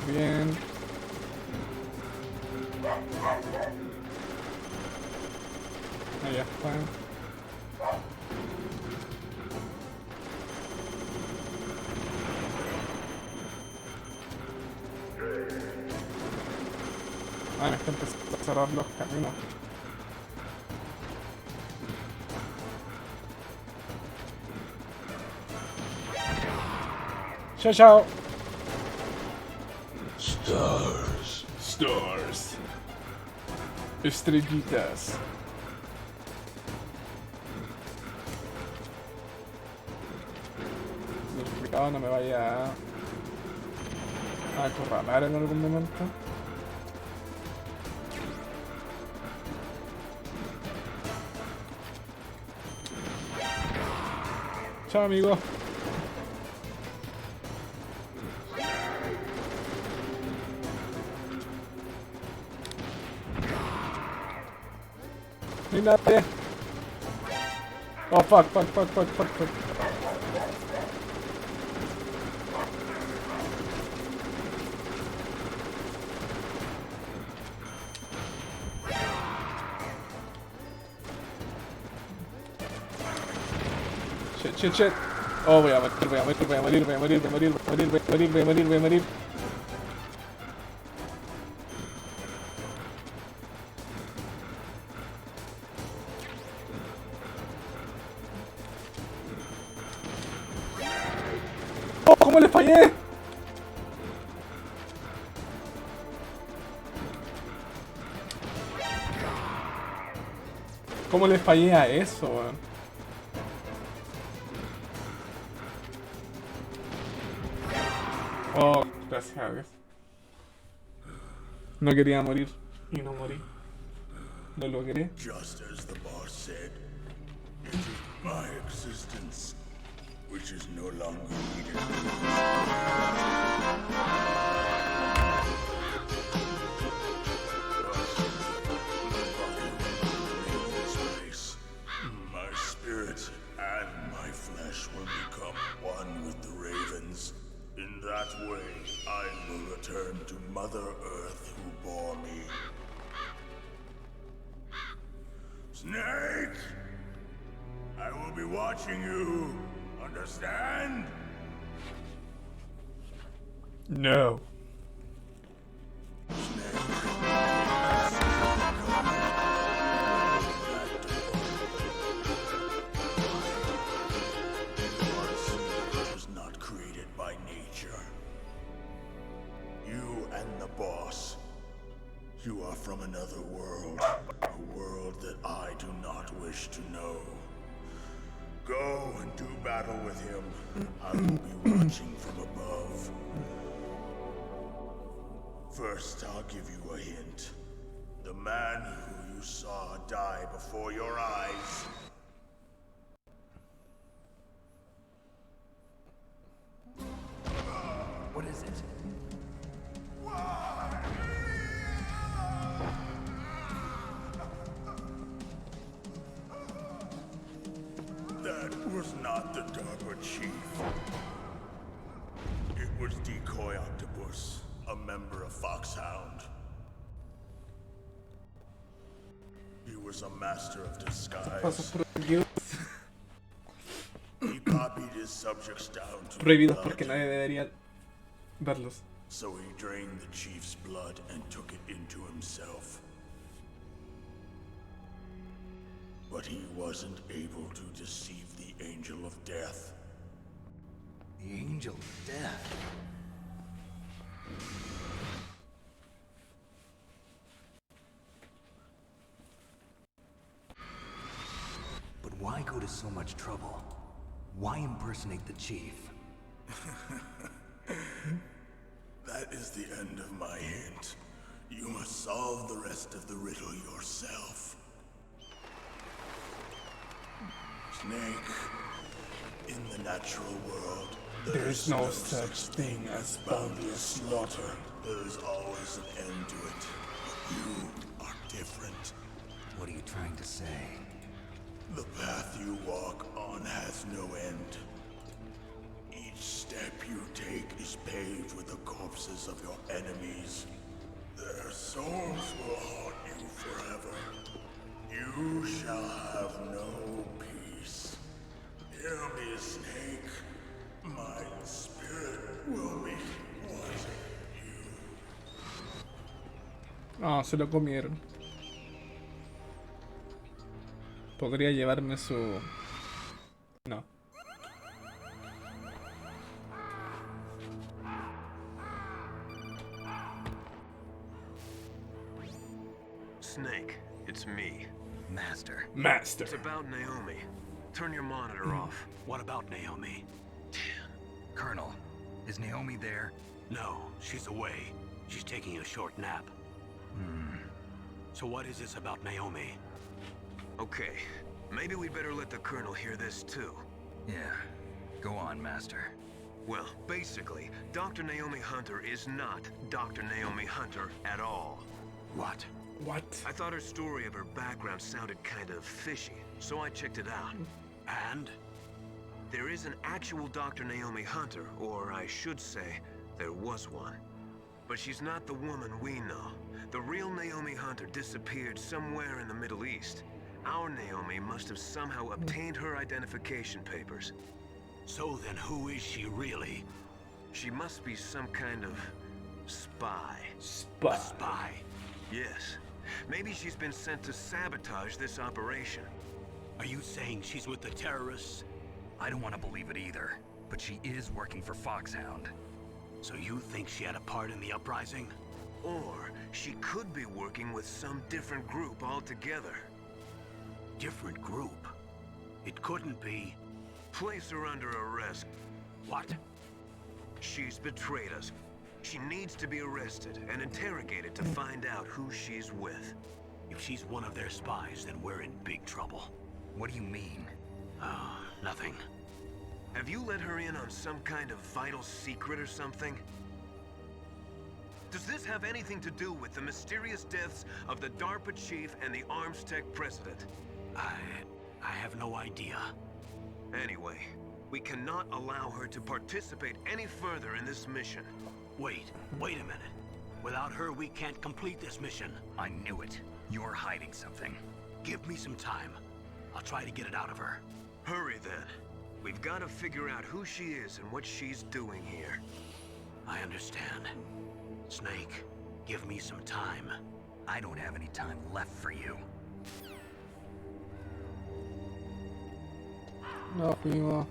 Bien. Ahí ya está. Ah, es que empezó a cerrar los caminos. Chao, chao. Stars. Stars. Estrellitas. Cuidado, no me vaya a acorralar en algún momento. Chao, amigo. No hay nadie. Oh, fuck. Shit. Oh, voy a morir. ¡Oh, cómo le fallé! ¿Cómo le fallé a eso, weón? Oh, gracias a Dios. No quería morir y no morí. Lo logré. Just as the boss said, it is my existence which is no longer needed. My spirit and my flesh will become one with the ravens. In that way, I will return to Mother Earth who bore me. Snake! I will be watching you. Understand? No. Was not created by nature. You and the boss. You are from another world. A world that I do not wish to know. Go and do battle with him. I will be watching from above. First, I'll give you a hint. The man who you saw die before your eyes. What is it? That was not the Darba Chief. It was Decoy Octopus, a member of Foxhound. He was a master of disguise. Pasos prohibidos. He copied his subjects down to Prohibidos blood. porque nadie debería verlos. So he drained the chief's blood and took it into himself. But he wasn't able to deceive the Angel of Death. The Angel of Death. But why go to so much trouble? Why impersonate the chief? That is the end of my hint. You must solve the rest of the riddle yourself. Snake, in the natural world, There is no such thing as boundless slaughter. There is always an end to it, but you are different. What are you trying to say? The path you walk on has no end. Each step you take is paved with the corpses of your enemies. Their souls will haunt you forever. You shall have no peace. Hear me, Snake. My spirit will be wanting you. No, se lo comieron. Podría llevarme su... No. Snake, it's me. Master. Master. It's about Naomi. Turn your monitor off. What about Naomi? Colonel, is Naomi there? No, she's away. She's taking a short nap. So what is this about Naomi? Okay, maybe we'd better let the Colonel hear this too. Yeah. Go on, Master. Well, basically, Dr. Naomi Hunter is not Dr. Naomi Hunter at all. What? What? I thought her story of her background sounded kind of fishy, so I checked it out. And? There is an actual Dr. Naomi Hunter, or I should say, there was one. But she's not the woman we know. The real Naomi Hunter disappeared somewhere in the Middle East. Our Naomi must have somehow obtained her identification papers. So then who is she really? She must be some kind of spy. Spy. A spy? Yes. Maybe she's been sent to sabotage this operation. Are you saying she's with the terrorists? I don't want to believe it either, but she is working for Foxhound. So you think she had a part in the uprising? Or she could be working with some different group altogether. Different group? It couldn't be. Place her under arrest. What? She's betrayed us. She needs to be arrested and interrogated to find out who she's with. If she's one of their spies, then we're in big trouble. What do you mean? Nothing. Have you let her in on some kind of vital secret or something? Does this have anything to do with the mysterious deaths of the DARPA chief and the ArmsTech president? I have no idea. Anyway, we cannot allow her to participate any further in this mission. Wait a minute. Without her, we can't complete this mission. I knew it. You're hiding something. Give me some time. I'll try to get it out of her. Hurry then. We've got to figure out who she is and what she's doing here. I understand. Snake, give me some time. I don't have any time left for you. No, fuimos.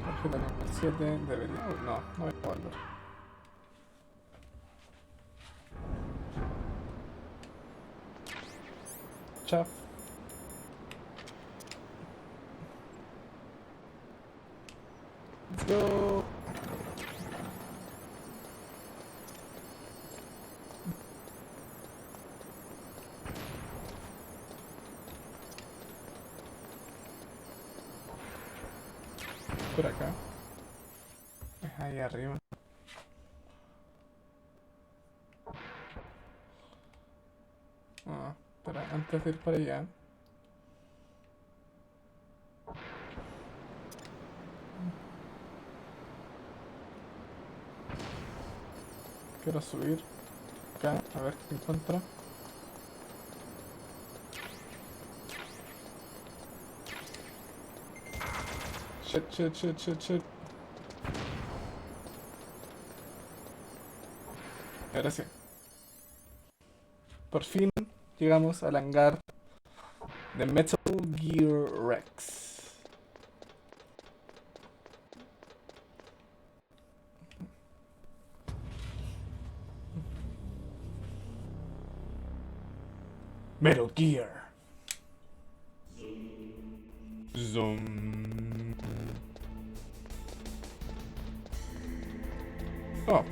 Tarjeta nivel 7. Debería. No, no voy a volver. Chao. Let's go. Por acá. Es ahí arriba. Ah, espera, antes de ir para allá. Quiero subir acá, a ver qué encuentro. Shit. Ahora sí. Por fin llegamos al hangar de Metal Gear Rex. Metal Gear. Zoom. Oh.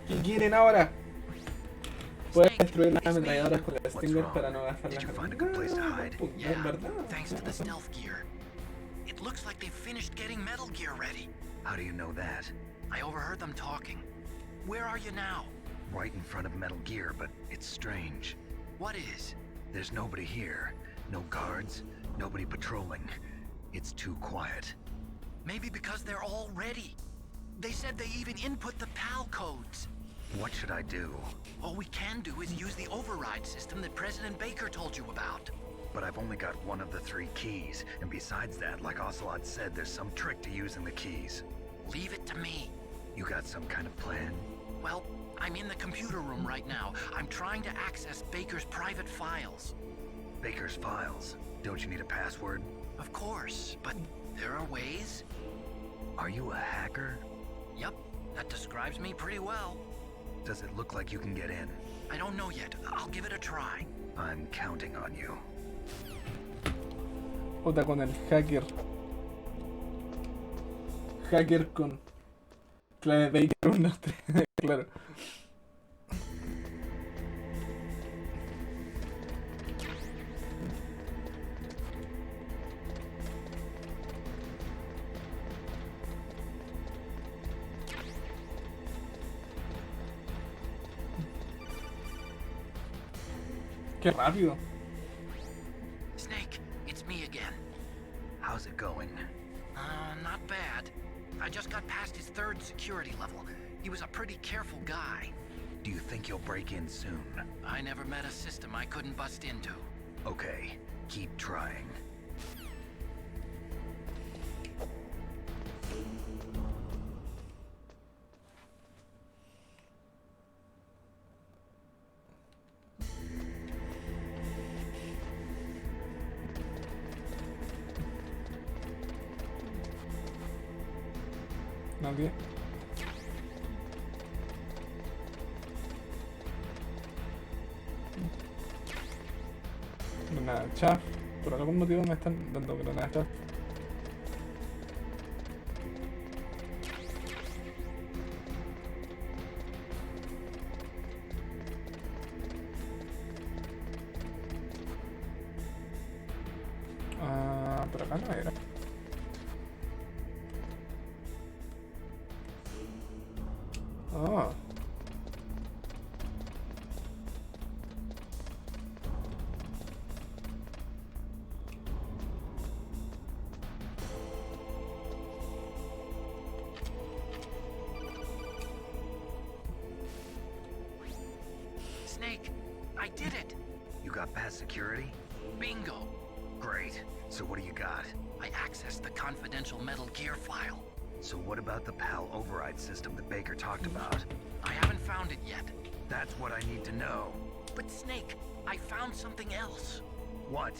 ¿Qué quieren ahora? Puedes destruir las ametralladoras con la Stinger para no gastar las Yeah, ¿verdad? thanks to the stealth gear. It looks like they've finished getting Metal Gear ready. How do you know that? I overheard them talking. Where are you now? Right in front of Metal Gear, but it's strange. What is? There's nobody here. No guards, nobody patrolling. It's too quiet. Maybe because they're all ready. They said they even input the PAL codes. What should I do? All we can do is use the override system that President Baker told you about. But I've only got one of the 3 keys, and besides that, like Ocelot said, there's some trick to using the keys. Leave it to me. You got some kind of plan? Well, I'm in the computer room right now. I'm trying to access Baker's private files. Baker's files. Don't you need a password? Of course, but there are ways. Are you a hacker? Yep, that describes me pretty well. Does it look like you can get in? I don't know yet. I'll give it a try. I'm counting on you. Puta, con el hacker. Hacker con clave Baker 1, 3, claro. Qué rápido. Snake, it's me again. How's it going? Not bad. I just got past his 3rd security level. He was a pretty careful guy. Do you think you'll break in soon? I never met a system I couldn't bust into. Okay, keep trying. Nadie. Granada chaff. Por algún motivo me están dando granadas chaff. Ah, pero acá no era. Ah. Snake, I did it! You got past security? Bingo! Great. So what do you got? I accessed the confidential Metal Gear file. So what about the PAL override system that Baker talked about? I haven't found it yet. That's what I need to know. But Snake, I found something else. What?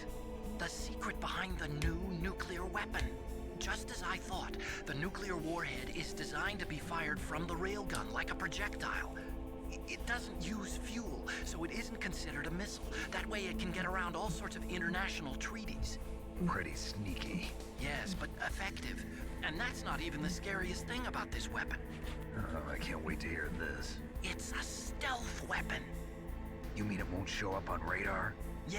The secret behind the new nuclear weapon. Just as I thought, the nuclear warhead is designed to be fired from the railgun like a projectile. It doesn't use fuel, so it isn't considered a missile. That way it can get around all sorts of international treaties. Pretty sneaky. Yes, but effective. And that's not even the scariest thing about this weapon. Oh, I can't wait to hear this. It's a stealth weapon. You mean it won't show up on radar? Yeah.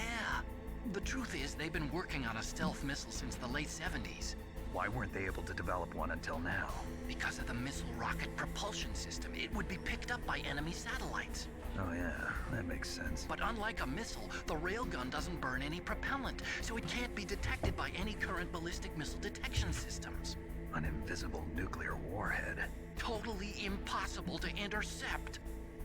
The truth is, they've been working on a stealth missile since the late 70s. Why weren't they able to develop one until now? Because of the missile rocket propulsion system, it would be picked up by enemy satellites. Oh yeah, that makes sense. But unlike a missile, the railgun doesn't burn any propellant, so it can't be detected by any current ballistic missile detection systems. An invisible nuclear warhead. Totally impossible to intercept.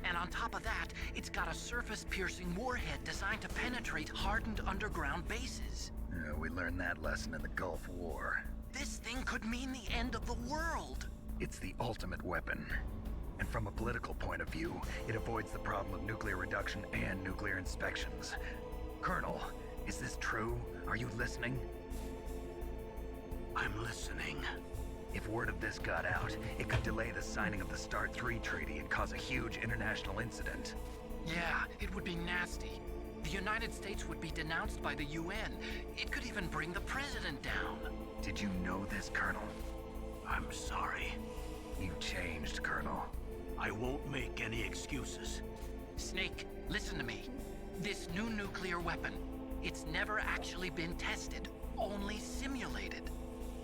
And on top of that, it's got a surface-piercing warhead designed to penetrate hardened underground bases. Yeah, we learned that lesson in the Gulf War. This thing could mean the end of the world. It's the ultimate weapon. And from a political point of view, it avoids the problem of nuclear reduction and nuclear inspections. Colonel, is this true? Are you listening? I'm listening. If word of this got out, it could delay the signing of the START 3 treaty and cause a huge international incident. Yeah, it would be nasty. The United States would be denounced by the UN. It could even bring the president down. Did you know this, Colonel? I'm sorry. You changed, Colonel. I won't make any excuses. Snake, listen to me. This new nuclear weapon, it's never actually been tested, only simulated.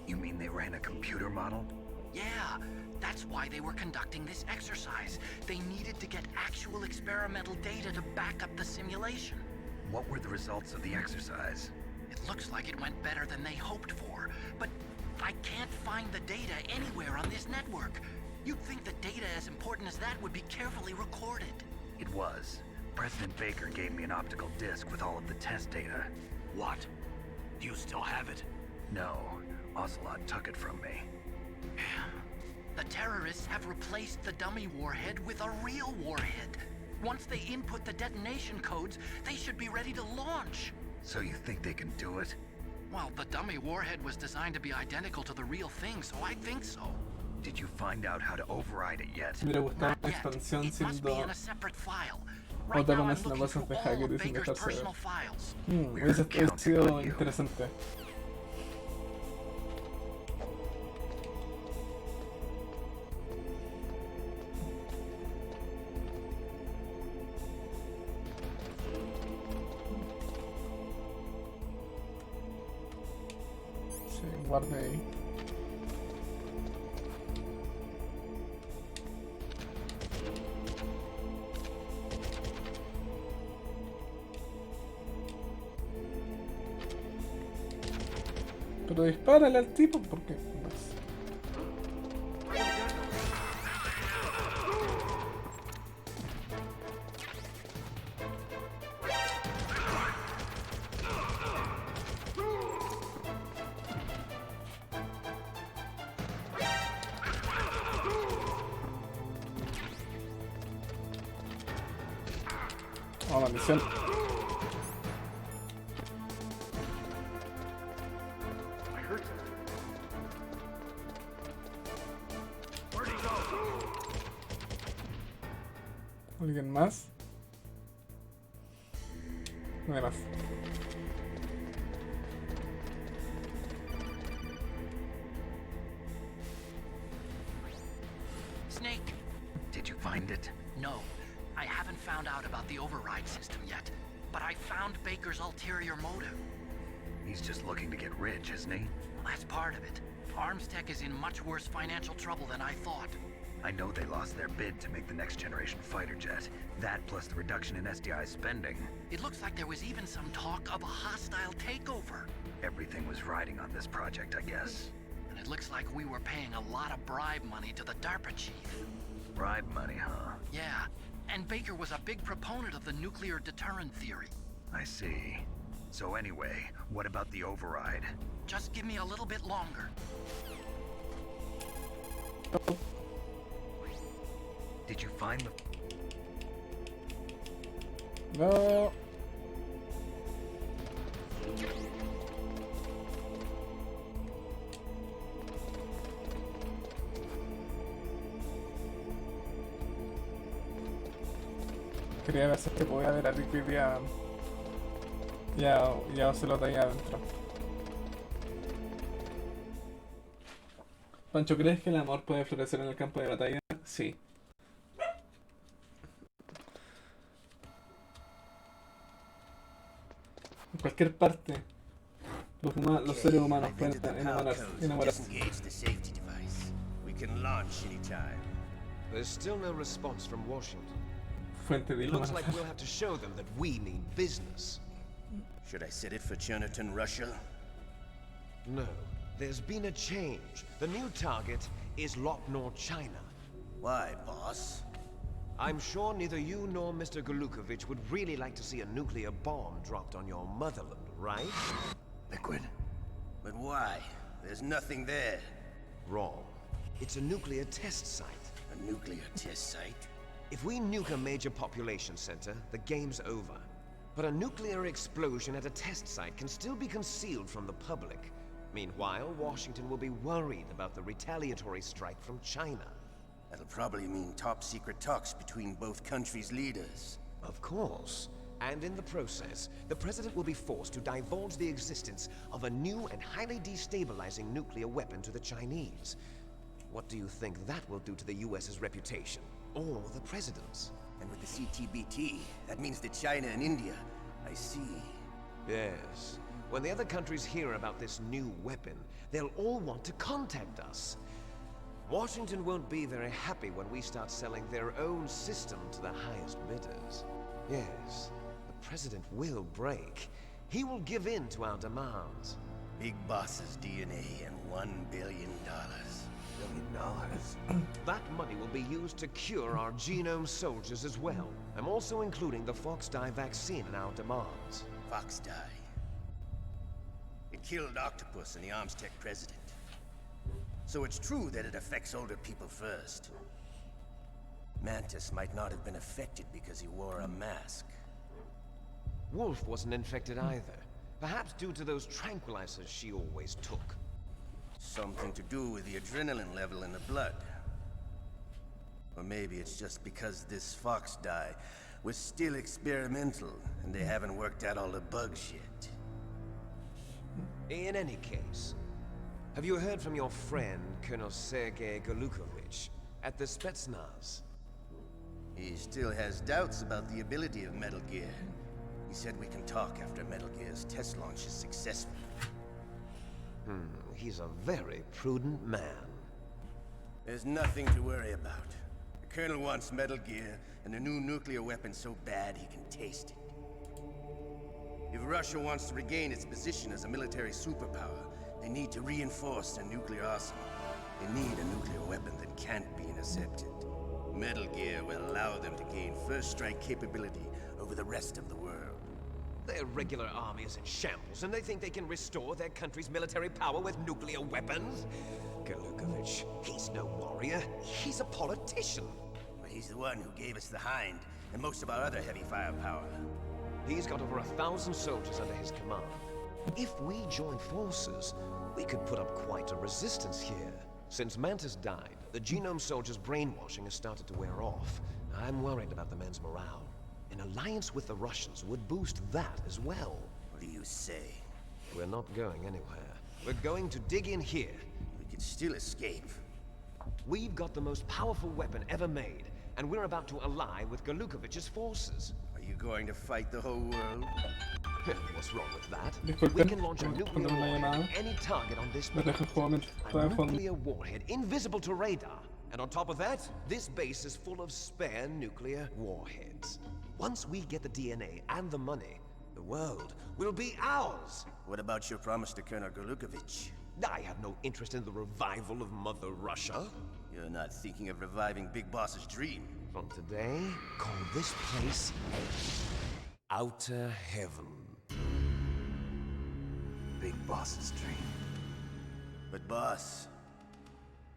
You mean they ran a computer model? Yeah, that's why they were conducting this exercise. They needed to get actual experimental data to back up the simulation. What were the results of the exercise? It looks like it went better than they hoped for, but I can't find the data anywhere on this network. You'd think that data as important as that would be carefully recorded. It was. President Baker gave me an optical disc with all of the test data. What? Do you still have it? No, Ocelot took it from me. The terrorists have replaced the dummy warhead with a real warhead. Once they input the detonation codes, they should be ready to launch. So you think they can do it? Well, the dummy warhead was designed to be identical to the real thing, so I think so. Did you find out how to override it yet? Me hubiera gustado Not una yet. expansión It must be siendo in a separate file. Right otra now con I'm las looking cosas de through all hacker of y sin Baker's dejarse ver. personal files. Hubiese sido interesante. Sí, guarde ahí. Pero dispárale al tipo porque... Oh, maldición. ¿Alguien más? No hay más. Snake. Did you find it? No, I haven't found out about the override system yet, but I found Baker's ulterior motive. He's just looking to get rich, isn't he? Well, that's part of it. Armstech is in much worse financial trouble than I thought. I know they lost their bid to make the next generation fighter jet. That plus the reduction in SDI spending. It looks like there was even some talk of a hostile takeover. Everything was riding on this project, I guess. And it looks like we were paying a lot of bribe money to the DARPA chief. Bribe money, huh? Yeah, and Baker was a big proponent of the nuclear deterrent theory. I see. So anyway, what about the override? Just give me a little bit longer. Did you find the... No. Quería ver si es que podía ver a Ricky ya Ocelot ahí adentro. Pancho, ¿crees que el amor puede florecer en el campo de batalla? Sí. En cualquier parte, los seres humanos pueden enamorarse. Disengage the safety device. We can launch anytime. There's still no response from Washington. Fuente de It looks like we'll have to show them that we mean business. Should I set it for Cherniton, Russia? No, there's been a change. The new target is Lopnor, China. Why, boss? I'm sure neither you nor Mr. Golukovich would really like to see a nuclear bomb dropped on your motherland, right? Liquid. But why? There's nothing there. Wrong. It's a nuclear test site. A nuclear test site? If we nuke a major population center, the game's over. But a nuclear explosion at a test site can still be concealed from the public. Meanwhile, Washington will be worried about the retaliatory strike from China. That'll probably mean top-secret talks between both countries' leaders. Of course. And in the process, the President will be forced to divulge the existence of a new and highly destabilizing nuclear weapon to the Chinese. What do you think that will do to the US's reputation? Or the President's? And with the CTBT, that means that China and India... I see. Yes. When the other countries hear about this new weapon, they'll all want to contact us. Washington won't be very happy when we start selling their own system to the highest bidders. Yes, the President will break. He will give in to our demands. Big Boss's DNA and $1 billion. That money will be used to cure our genome soldiers as well. I'm also including the Foxdie vaccine in our demands. Foxdie. It killed Octopus and the Armstech president. So it's true that it affects older people first. Mantis might not have been affected because he wore a mask. Wolf wasn't infected either. Perhaps due to those tranquilizers she always took. Something to do with the adrenaline level in the blood. Or maybe it's just because this fox dye was still experimental and they haven't worked out all the bugs yet. In any case, have you heard from your friend, Colonel Sergei Golukovich, at the Spetsnaz? He still has doubts about the ability of Metal Gear. He said we can talk after Metal Gear's test launch is successful. He's a very prudent man. There's nothing to worry about. The Colonel wants Metal Gear and a new nuclear weapon so bad he can taste it. If Russia wants to regain its position as a military superpower, they need to reinforce their nuclear arsenal. They need a nuclear weapon that can't be intercepted. Metal Gear will allow them to gain first strike capability over the rest of the world. Their regular army is in shambles, and they think they can restore their country's military power with nuclear weapons? Golukovich, he's no warrior. He's a politician. But he's the one who gave us the Hind and most of our other heavy firepower. He's got over 1,000 soldiers under his command. If we join forces, we could put up quite a resistance here. Since Mantis died, the Genome soldiers' brainwashing has started to wear off. I'm worried about the men's morale. An alliance with the Russians would boost that as well. What do you say? We're not going anywhere. We're going to dig in here. We could still escape. We've got the most powerful weapon ever made, and we're about to ally with Golukovich's forces. Are you going to fight the whole world? What's wrong with that? Disculpen, We can launch a nuclear cuando una warhead llamada. at any target on this Me dejo el juego todo A en fondo. nuclear warhead invisible to radar. And on top of that, this base is full of spare nuclear warheads. Once we get the DNA and the money, the world will be ours. What about your promise to Colonel Golukovich? I have no interest in the revival of Mother Russia. You're not thinking of reviving Big Boss's dream. From today, call this place Outer Heaven. Big Boss's dream. But boss,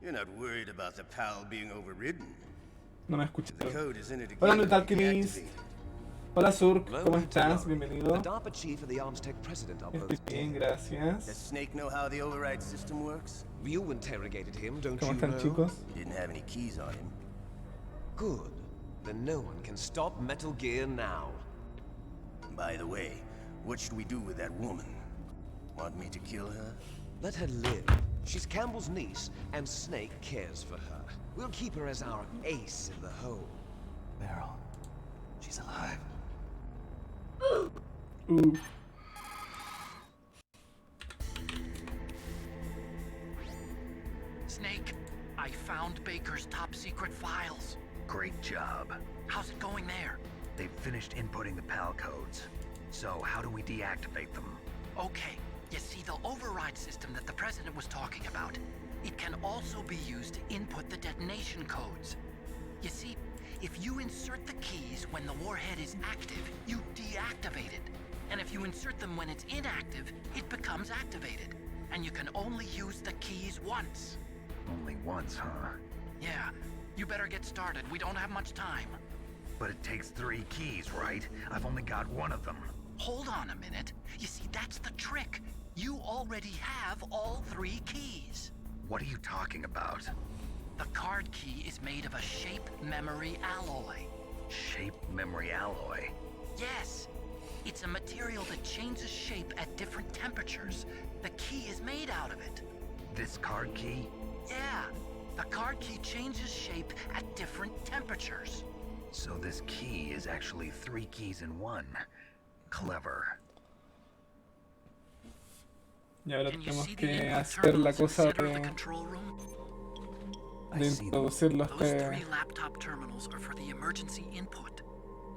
you're not worried about the PAL being overridden. No me escuché. The code is in it Hola, again. Nut Alchemist. Hola, Surk. ¿Cómo estás? The Bienvenido. DARPA chief and the Armstech president are both Estoy bien, dead. Does gracias. Snake know how the override system works? You interrogated him, don't ¿Cómo you están, know? chicos? He didn't have any keys on him. Good. Then no one can stop Metal Gear now. By the way, what should we do with that woman? Want me to kill her? Let her live. She's Campbell's niece, and Snake cares for her. We'll keep her as our ace in the hole. Meryl, she's alive. Ooh. Snake, I found Baker's top secret files. Great job. How's it going there? They've finished inputting the PAL codes. So how do we deactivate them? Okay, you see the override system that the President was talking about. It can also be used to input the detonation codes. You see, if you insert the keys when the warhead is active, you deactivate it. And if you insert them when it's inactive, it becomes activated. And you can only use the keys once. Only once, huh? Yeah, you better get started. We don't have much time. But it takes 3 keys, right? I've only got 1 of them. Hold on a minute. You see, that's the trick. You already have all 3 keys. What are you talking about? The card key is made of a shape memory alloy. Shape memory alloy? Yes. It's a material that changes shape at different temperatures. The key is made out of it. This card key? Yeah. The card key changes shape at different temperatures. So this key is actually 3 keys in 1. Clever. Y ahora Can you tenemos see the que input hacer la terminals in the cosa center of the de control room? introducirlo a Those este. 3 laptop terminals are for the emergency input.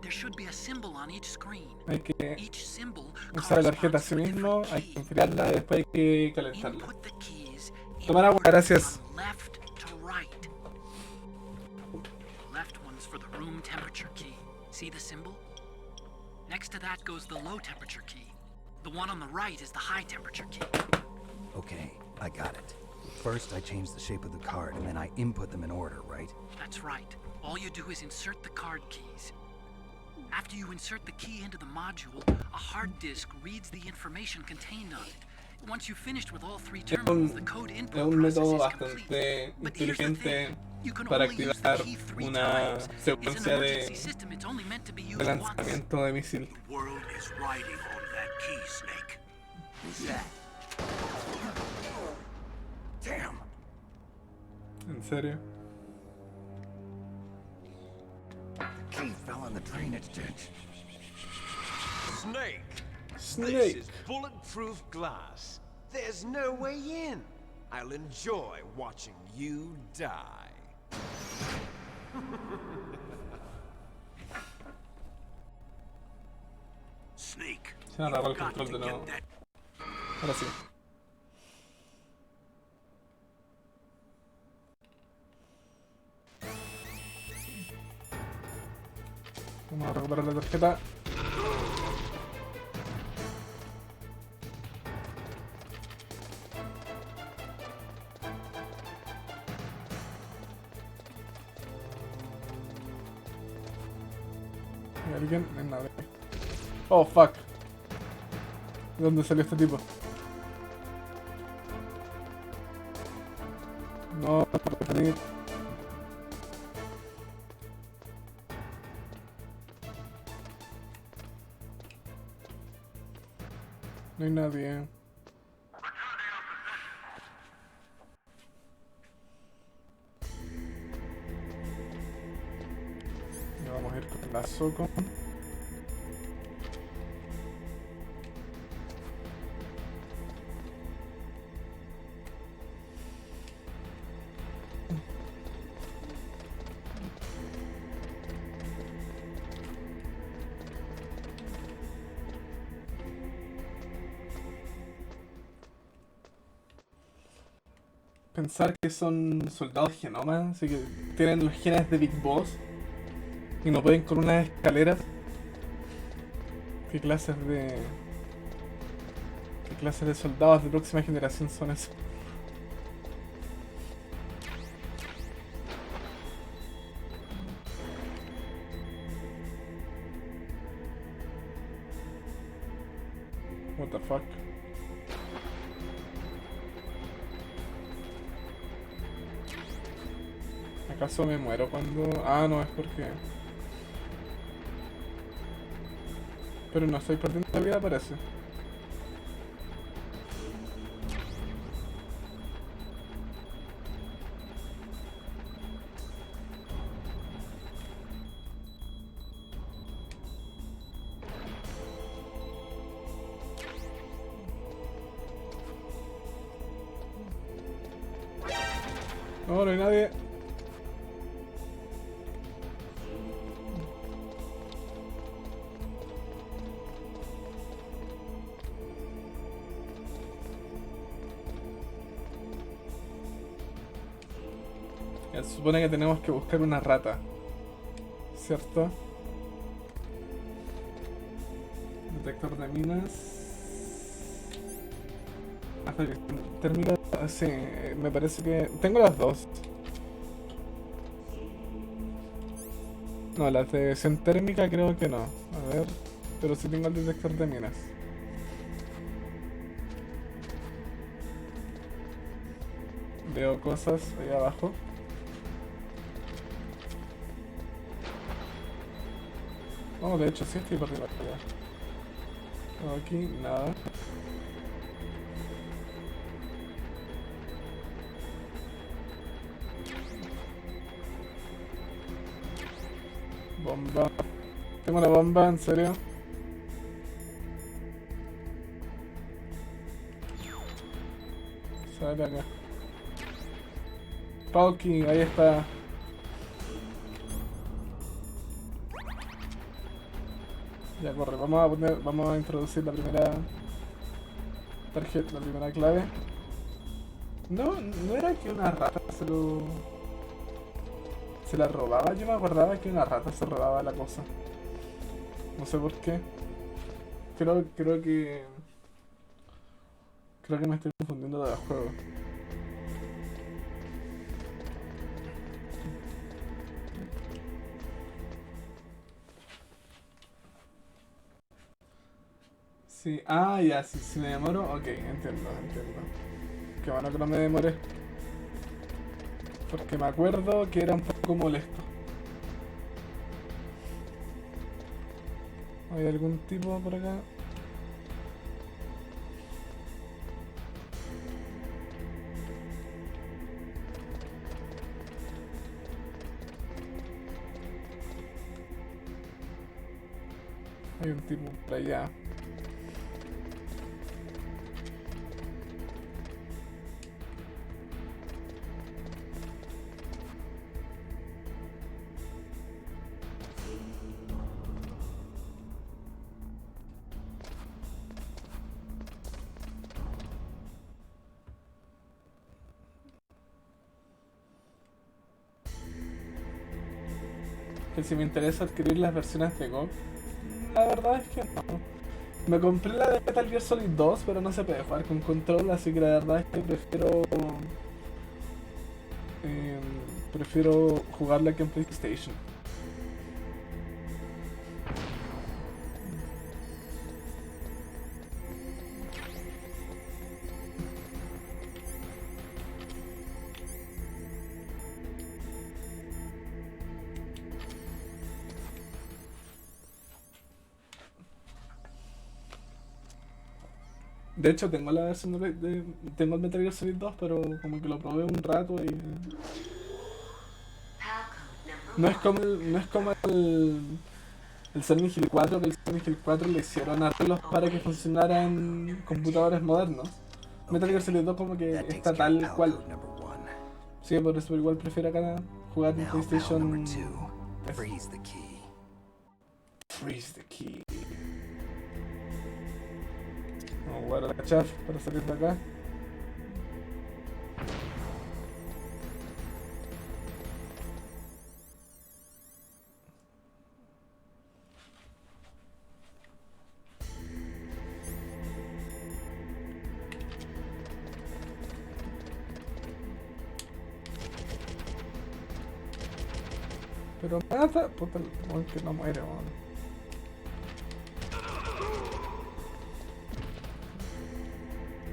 There should be a symbol on each screen. Hay que Each symbol usar la tarjeta a corresponds sí to a mismo, different hay que key. enfriarla y después hay que calentarla. Input the keys in Tomar agua, order gracias. from left to right. Left one's for the room temperature key. See the symbol? Next to that goes the low temperature key. The one on the right is the high temperature key. Okay, I got it. First, I change the shape of the card, and then I input them in order, right? That's right. All you do is insert the card keys. After you insert the key into the module, a hard disk reads the information contained on it. Once you've finished with all three terminals, the code input process método is bastante complete. But here's the inteligente thing. You can para only use the activar key 3 una times. It's an secuencia emergency system. It's only meant to be de used once. lanzamiento de misil. The world is riding on that key, Snake. Who's that? Damn! ¿En serio? The key fell in the drainage ditch. Snake! Snake! This is bulletproof glass. There's no way in. I'll enjoy watching you die. Snake. Se me agarró el Got control to de nuevo. get that. Ahora sí. Vamos a recuperar la tarjeta. ¿Hay alguien? No hay nadie. Oh, fuck. ¿De dónde salió este tipo? No, no puede venir. No hay nadie. Ya vamos a ir con la Soko. Pensar que son soldados genomas, así que tienen los genes de Big Boss y no pueden con unas escaleras. ¿Qué clases de soldados de próxima generación son esos? What the fuck? ¿Acaso me muero cuando...? Ah, no, es porque... Pero no estoy perdiendo la vida, parece. No, no hay nadie. Ya, se supone que tenemos que buscar una rata, ¿cierto? Detector de minas. Hasta que térmica, sí, me parece que... Tengo las dos. No, la detección térmica creo que no. A ver, pero sí tengo el detector de minas. Veo cosas ahí abajo. Oh, de hecho sí estoy por arriba allá. Aquí, nada. Bomba. Tengo una bomba, en serio. Sale acá. Pauki, ahí está. Ya corre, vamos a introducir la primera tarjeta, la primera clave. No era que una rata se la robaba. Yo me acordaba que una rata se robaba la cosa. No sé por qué. Creo que me estoy confundiendo de juego. Sí, ah, ya, si me demoro, ok, entiendo. Qué bueno que no me demoré. Porque me acuerdo que era un poco molesto. ¿Hay algún tipo por acá? Hay un tipo por allá. Que si me interesa adquirir las versiones de GOG, la verdad es que no. Me compré la de Metal Gear Solid 2, pero no se puede jugar con control, así que la verdad es que prefiero jugarla aquí en PlayStation. De hecho, tengo la versión tengo el Metal Gear Solid 2, pero como que lo probé un rato y no es como el Silent Hill 4, que el Silent Hill 4 le hicieron arreglos para que funcionara en computadores modernos. Metal Gear Solid 2 como que está tal cual. Sí, por eso igual prefiero acá jugar en PlayStation. Freeze the key. Freeze the key. Vamos a jugar a la chaf para salir de acá. Pero mata, puta, el que no muere, weón.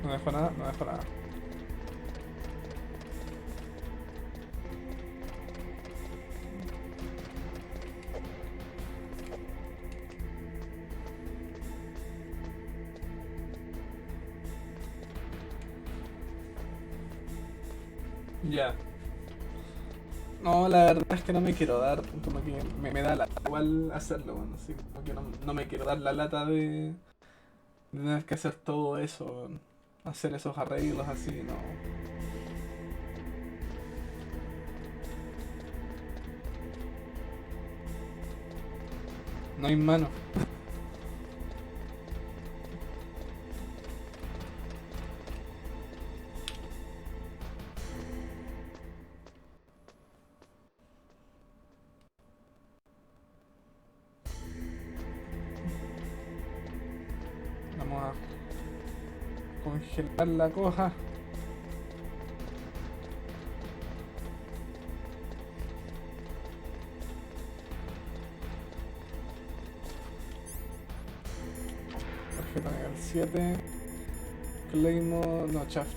No dejo nada, no dejo nada. Ya. No, la verdad es que no me quiero dar, como que me da la igual hacerlo, bueno, así como que no me quiero dar la lata de tener que hacer todo eso, hacer esos arreglos así, no. No hay mano. Vamos a congelar la cosa. Tarjeta nivel 7. Claymore. No, chaf.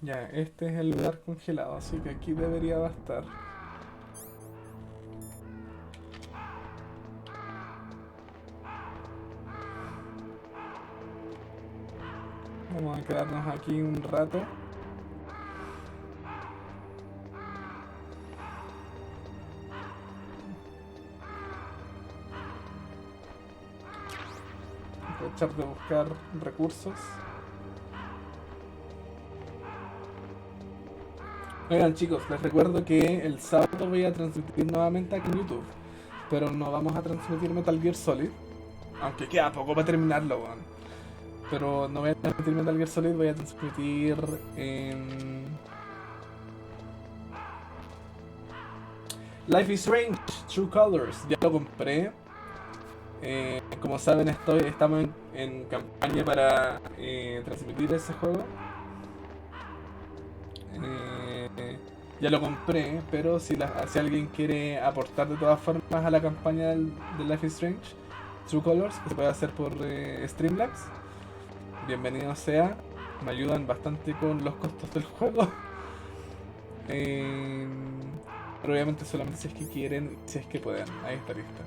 Ya, este es el lugar congelado, así que aquí debería bastar. Vamos a quedarnos aquí un rato. Aprovechar de buscar recursos. Oigan chicos, les recuerdo que el sábado voy a transmitir nuevamente aquí en YouTube, pero no vamos a transmitir Metal Gear Solid, aunque queda poco para terminarlo, weón. Pero no voy a transmitir Metal Gear Solid, voy a transmitir Life is Strange, True Colors, ya lo compré. Como saben, estamos en campaña para transmitir ese juego. Ya lo compré, pero si alguien quiere aportar de todas formas a la campaña de Life is Strange, True Colors, que se puede hacer por Streamlabs, bienvenido sea. Me ayudan bastante con los costos del juego. Pero obviamente solamente si es que quieren, si es que pueden. Ahí está lista.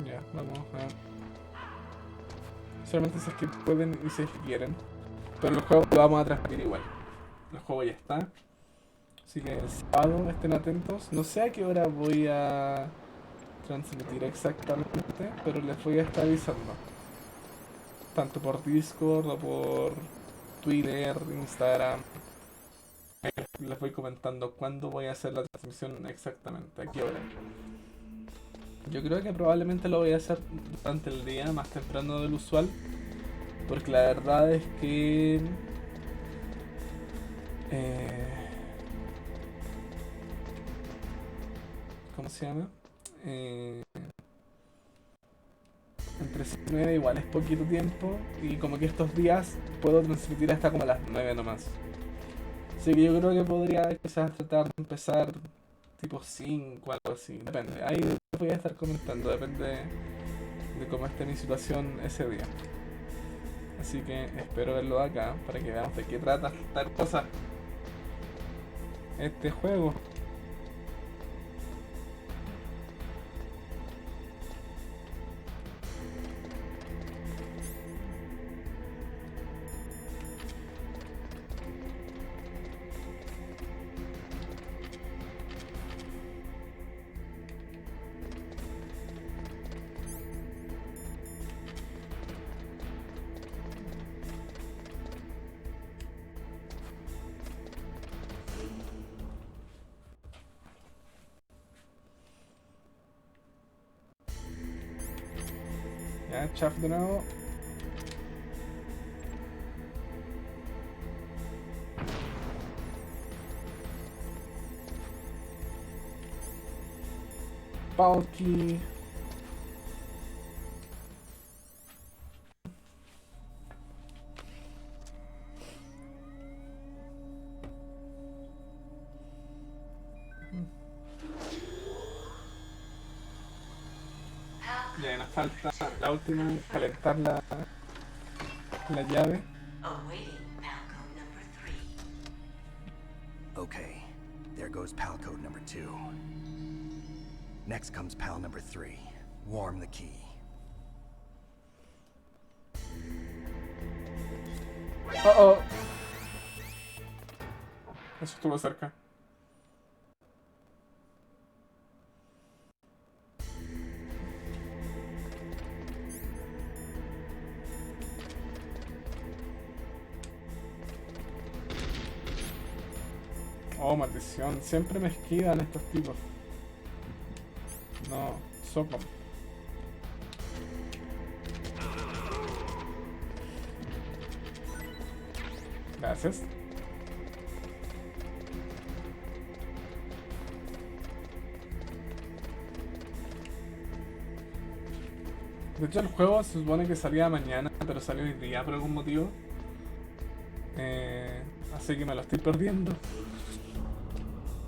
Ya, vamos a... Solamente si es que pueden y si es que quieren. Pero el juego lo vamos a transmitir igual. El juego ya está. Así que el sábado estén atentos. No sé a qué hora voy a transmitir exactamente, pero les voy a estar avisando. Tanto por Discord o por Twitter, Instagram. Les voy comentando cuándo voy a hacer la transmisión exactamente, a qué hora. Yo creo que probablemente lo voy a hacer durante el día, más temprano del usual. Porque la verdad es que... ¿cómo se llama? Entre 7 y 9 igual es poquito tiempo. Y como que estos días puedo transmitir hasta como a las 9 nomás. Así que yo creo que podría quizás tratar de empezar tipo 5 o algo así. Depende. Ahí les voy a estar comentando. Depende de cómo esté mi situación ese día. Así que espero verlo acá para que veamos de qué trata esta cosa. Este juego. Ya, chaf de nuevo. Palki. Ya nos falta la última, calentar la llave. Okay, there goes pal code number 2. Next comes pal number 3. Warm the key. Oh. Eso estuvo cerca. Oh, maldición. Siempre me esquivan estos tipos. No, soco. Gracias. De hecho el juego se supone que salía mañana, pero salió hoy día por algún motivo. Así que me lo estoy perdiendo.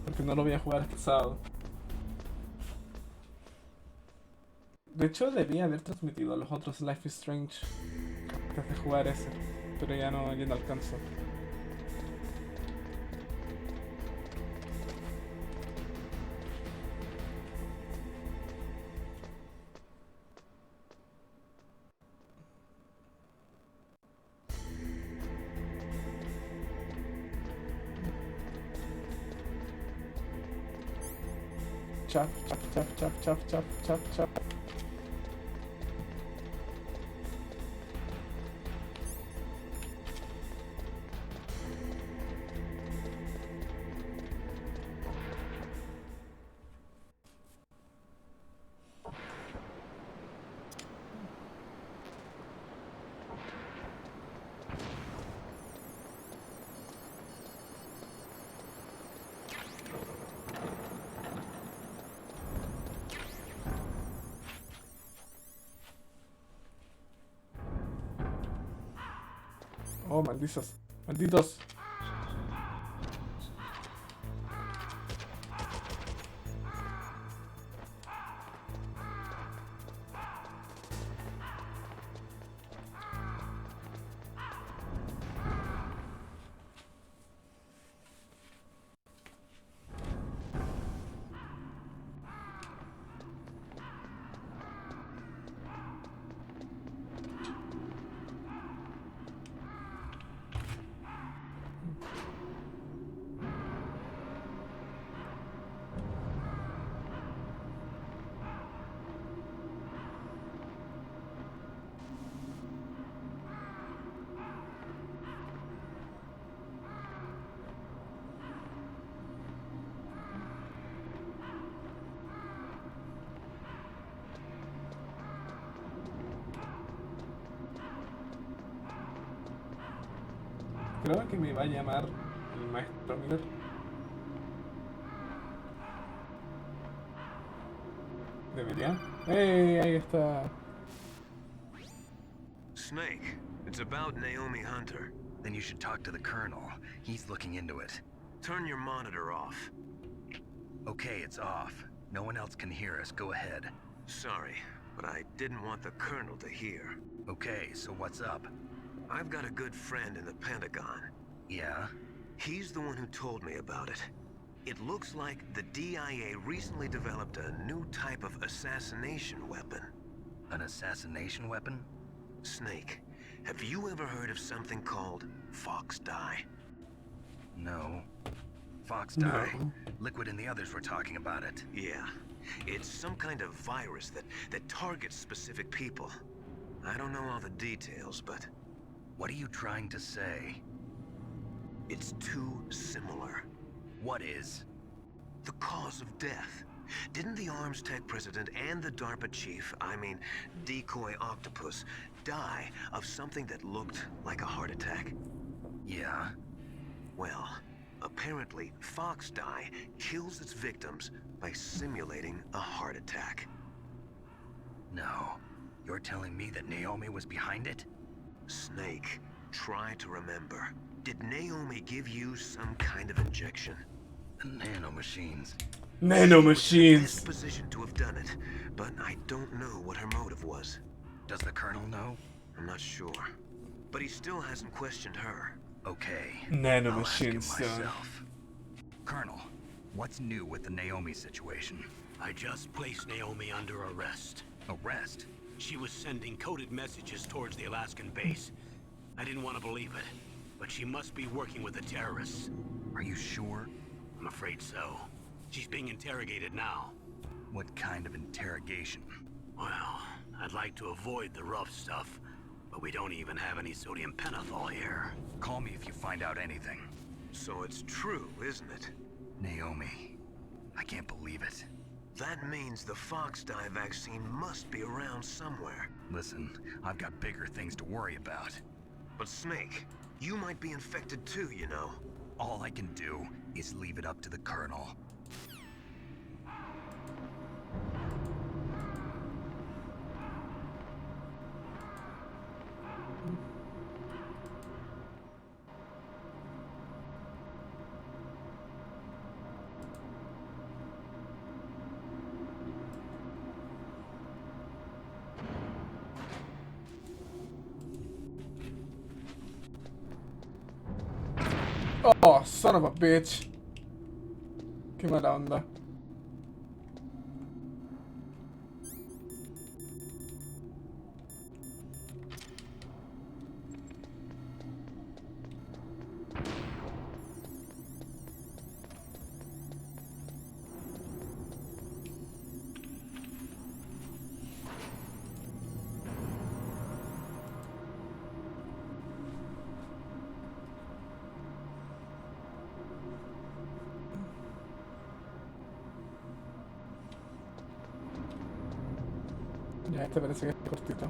Porque no lo voy a jugar este sábado. De hecho debía haber transmitido los otros Life is Strange antes de jugar ese, pero ya no alcanzo. Chaf, chaf, chaf, chaf, chaf, chaf, chaf, chaf. Oh, malditos. Malditos. Creo que me va a llamar el maestro Miller. Debería. ¡Hey! Ahí está. Snake, it's about Naomi Hunter. Then you should talk to the Colonel. He's looking into it. Turn your monitor off. Okay, it's off. No one else can hear us. Go ahead. Sorry, but I didn't want the Colonel to hear. Okay, so what's up? I've got a good friend in the Pentagon. Yeah? He's the one who told me about it. It looks like the DIA recently developed a new type of assassination weapon. An assassination weapon? Snake, have you ever heard of something called Fox Dye? No. Fox Dye? No. Liquid and the others were talking about it. Yeah. It's some kind of virus that targets specific people. I don't know all the details, but... What are you trying to say? It's too similar. What is? The cause of death. Didn't the Arms Tech president and the DARPA chief, I mean, Decoy Octopus, die of something that looked like a heart attack? Yeah? Well, apparently Fox Dye kills its victims by simulating a heart attack. No. You're telling me that Naomi was behind it? Snake, try to remember. Did Naomi give you some kind of injection? Nanomachines. Nanomachines. Best position to have done it, but I don't know what her motive was. Does the Colonel know? I'm not sure. But he still hasn't questioned her. Okay. Nanomachines, I'll ask him myself. Colonel, what's new with the Naomi situation? I just placed Naomi under arrest. Arrest? She was sending coded messages towards the Alaskan base. I didn't want to believe it, but she must be working with the terrorists. Are you sure? I'm afraid so. She's being interrogated now. What kind of interrogation? Well, I'd like to avoid the rough stuff, but we don't even have any sodium pentothal here. Call me if you find out anything. So it's true, isn't it? Naomi, I can't believe it. That means the Fox Dye vaccine must be around somewhere. Listen, I've got bigger things to worry about. But Snake, you might be infected too, you know. All I can do is leave it up to the Colonel. Oh, son of a bitch. Qué mala onda. Ya, este parece que es cortito.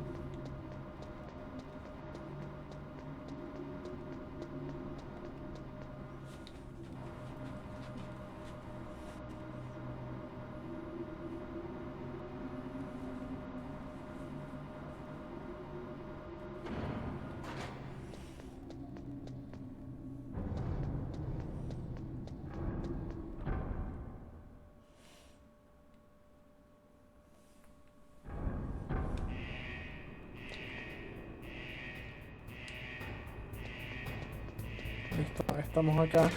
estamos acá.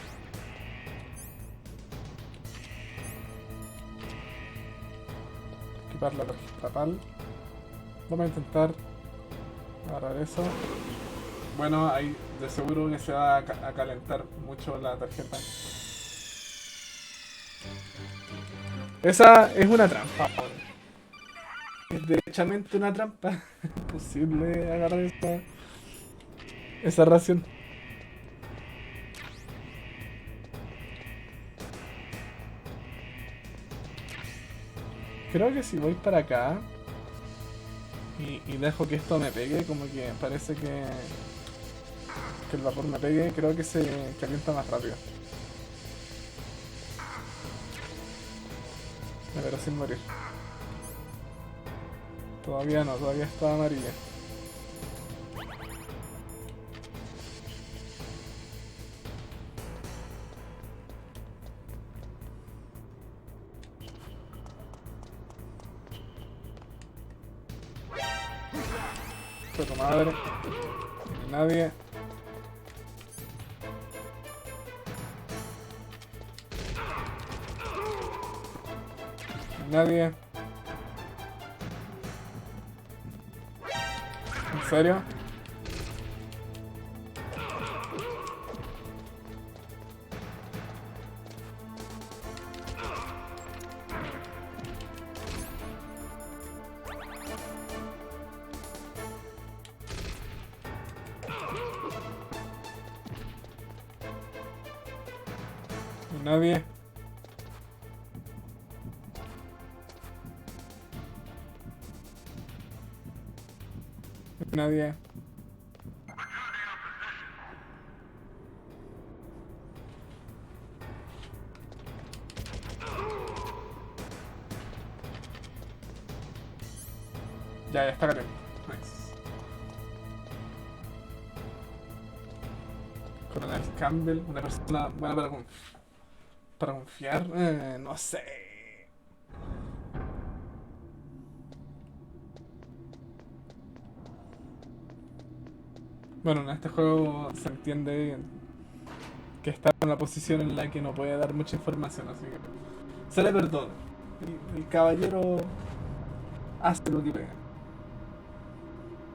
Equipar la tarjeta PAL. Vamos a intentar agarrar eso. Bueno, ahí de seguro que se va a calentar mucho la tarjeta. Esa es una trampa. Es derechamente una trampa. Es imposible agarrar esa ración. Creo que si voy para acá y dejo que esto me pegue, como que parece que el vapor me pegue, creo que se calienta más rápido. Pero sin morir. Todavía no, todavía está amarilla. Tu madre. Nadie. Nadie. ¿En serio? Nadie. Nadie. Ya está caliente. Nice. Coronel Campbell, una persona buena para confiar. No sé. Bueno, en este juego se entiende que está en una posición en la que no puede dar mucha información, así que se le perdona. El caballero hace lo que pega.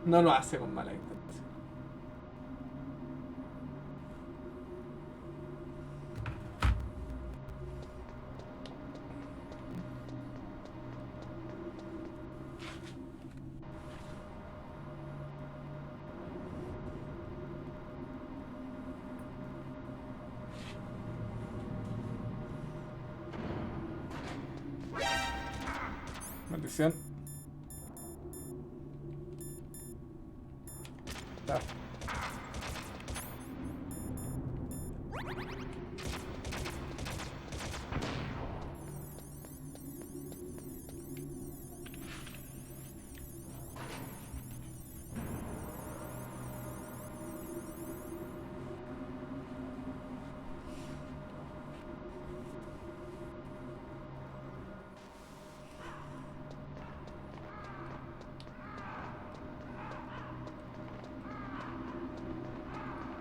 No lo hace con mala intención. Maldición. Ya.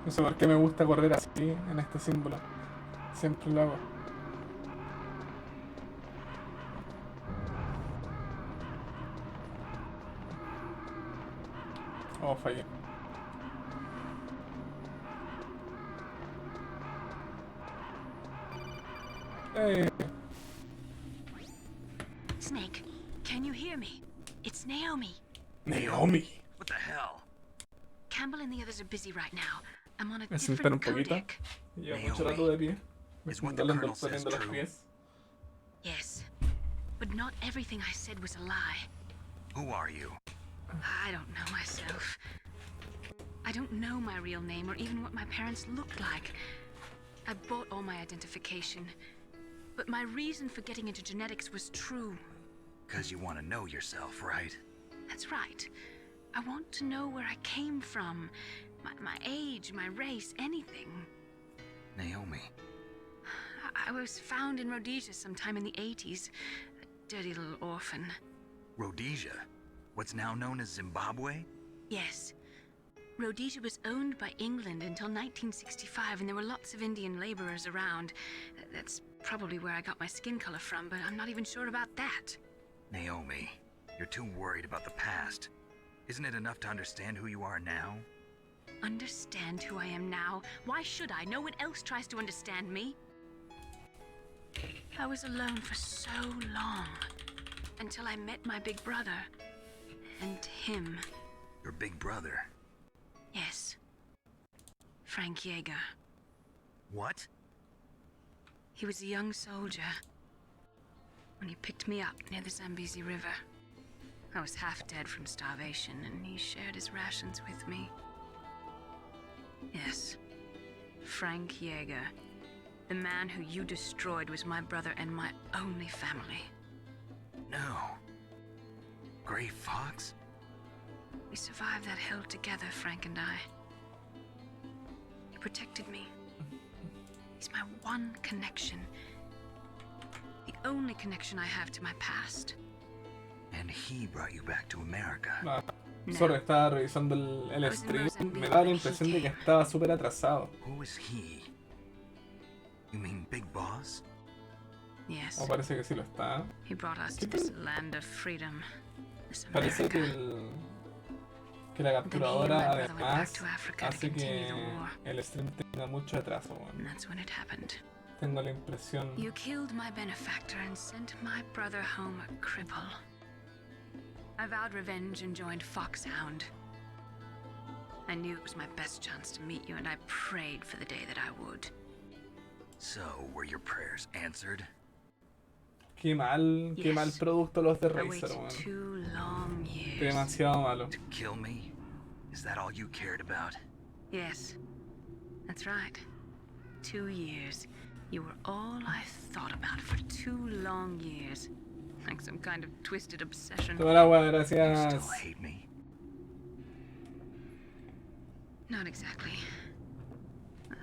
No sé por qué me gusta correr así en este símbolo. Siempre lo hago. Oh, fallé. Snake, can you hear me? It's Naomi. Naomi. What the hell? Campbell and the others are busy right now. I'm on a Me senté un different poquito. codec. Llevo mucho rato de pie. Me Is what están the doliendo colonel says los true? pies. Yes, but not everything I said was a lie. Who are you? I don't know myself. I don't know my real name or even what my parents looked like. I bought all my identification. But my reason for getting into genetics was true. Because you want to know yourself, right? That's right. I want to know where I came from. My age, my race, anything. Naomi. I was found in Rhodesia sometime in the 80s. A dirty little orphan. Rhodesia? What's now known as Zimbabwe? Yes. Rhodesia was owned by England until 1965, and there were lots of Indian laborers around. That's probably where I got my skin color from, but I'm not even sure about that. Naomi, you're too worried about the past. Isn't it enough to understand who you are now? Understand who I am now? Why should I? No one else tries to understand me. I was alone for so long, until I met my big brother, and him. Your big brother? Yes. Frank Yeager. What? He was a young soldier when he picked me up near the Zambezi River. I was half dead from starvation, and he shared his rations with me. Yes. Frank Yeager. The man who you destroyed was my brother and my only family. No. Gray Fox? We survived that hell together, Frank and I. He protected me. He's my one connection. The only connection I have to my past. And he brought you back to America. Sorry, estaba revisando el stream. Me daba la impresión de que estaba súper atrasado. Who is he? You mean Big Boss? Yes. O parece que sí lo está. He brought us to this land of freedom. This Parece America. que la capturadora además hace que el stream tenga mucho atraso. And that's when it happened. Tengo la impresión. You killed my benefactor and sent my brother home a cripple. I vowed revenge and joined Foxhound. I knew it was my best chance to meet you, and I prayed for the day that I would. So, were your prayers answered? Qué mal producto los de I Razer, waited weón. 2 long years. Demasiado malo. To kill me? Is that all you cared about? Yes, that's right. 2 years. You were all I thought about for 2 long years. Like some kind of twisted obsession. Toda la agua, You gracias. still hate me? Not exactly.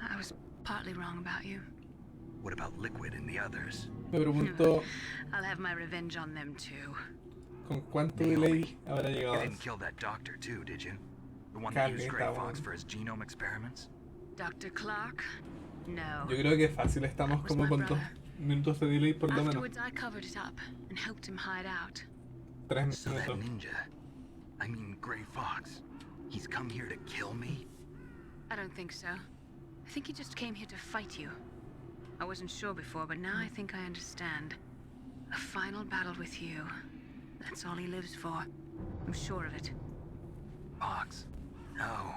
I was partly wrong about you. What about Liquid and the others? Me pregunto I'll have my revenge on them too. con cuánto delay habrá You llegado. didn't kill that doctor too, did you? The one that used Gray Caleta, Fox weón. for his genome experiments? Dr. Clark? No. Yo creo que fácil estamos como con 2 minutos de delay por lo menos. Afterwards, I covered it up and helped him hide out. 3 So that minutos. ninja, I mean Gray Fox, he's come here to kill me? I don't think so. I think he just came here to fight you. I wasn't sure before, but now I think I understand. A final battle with you. That's all he lives for. I'm sure of it. Fox, no.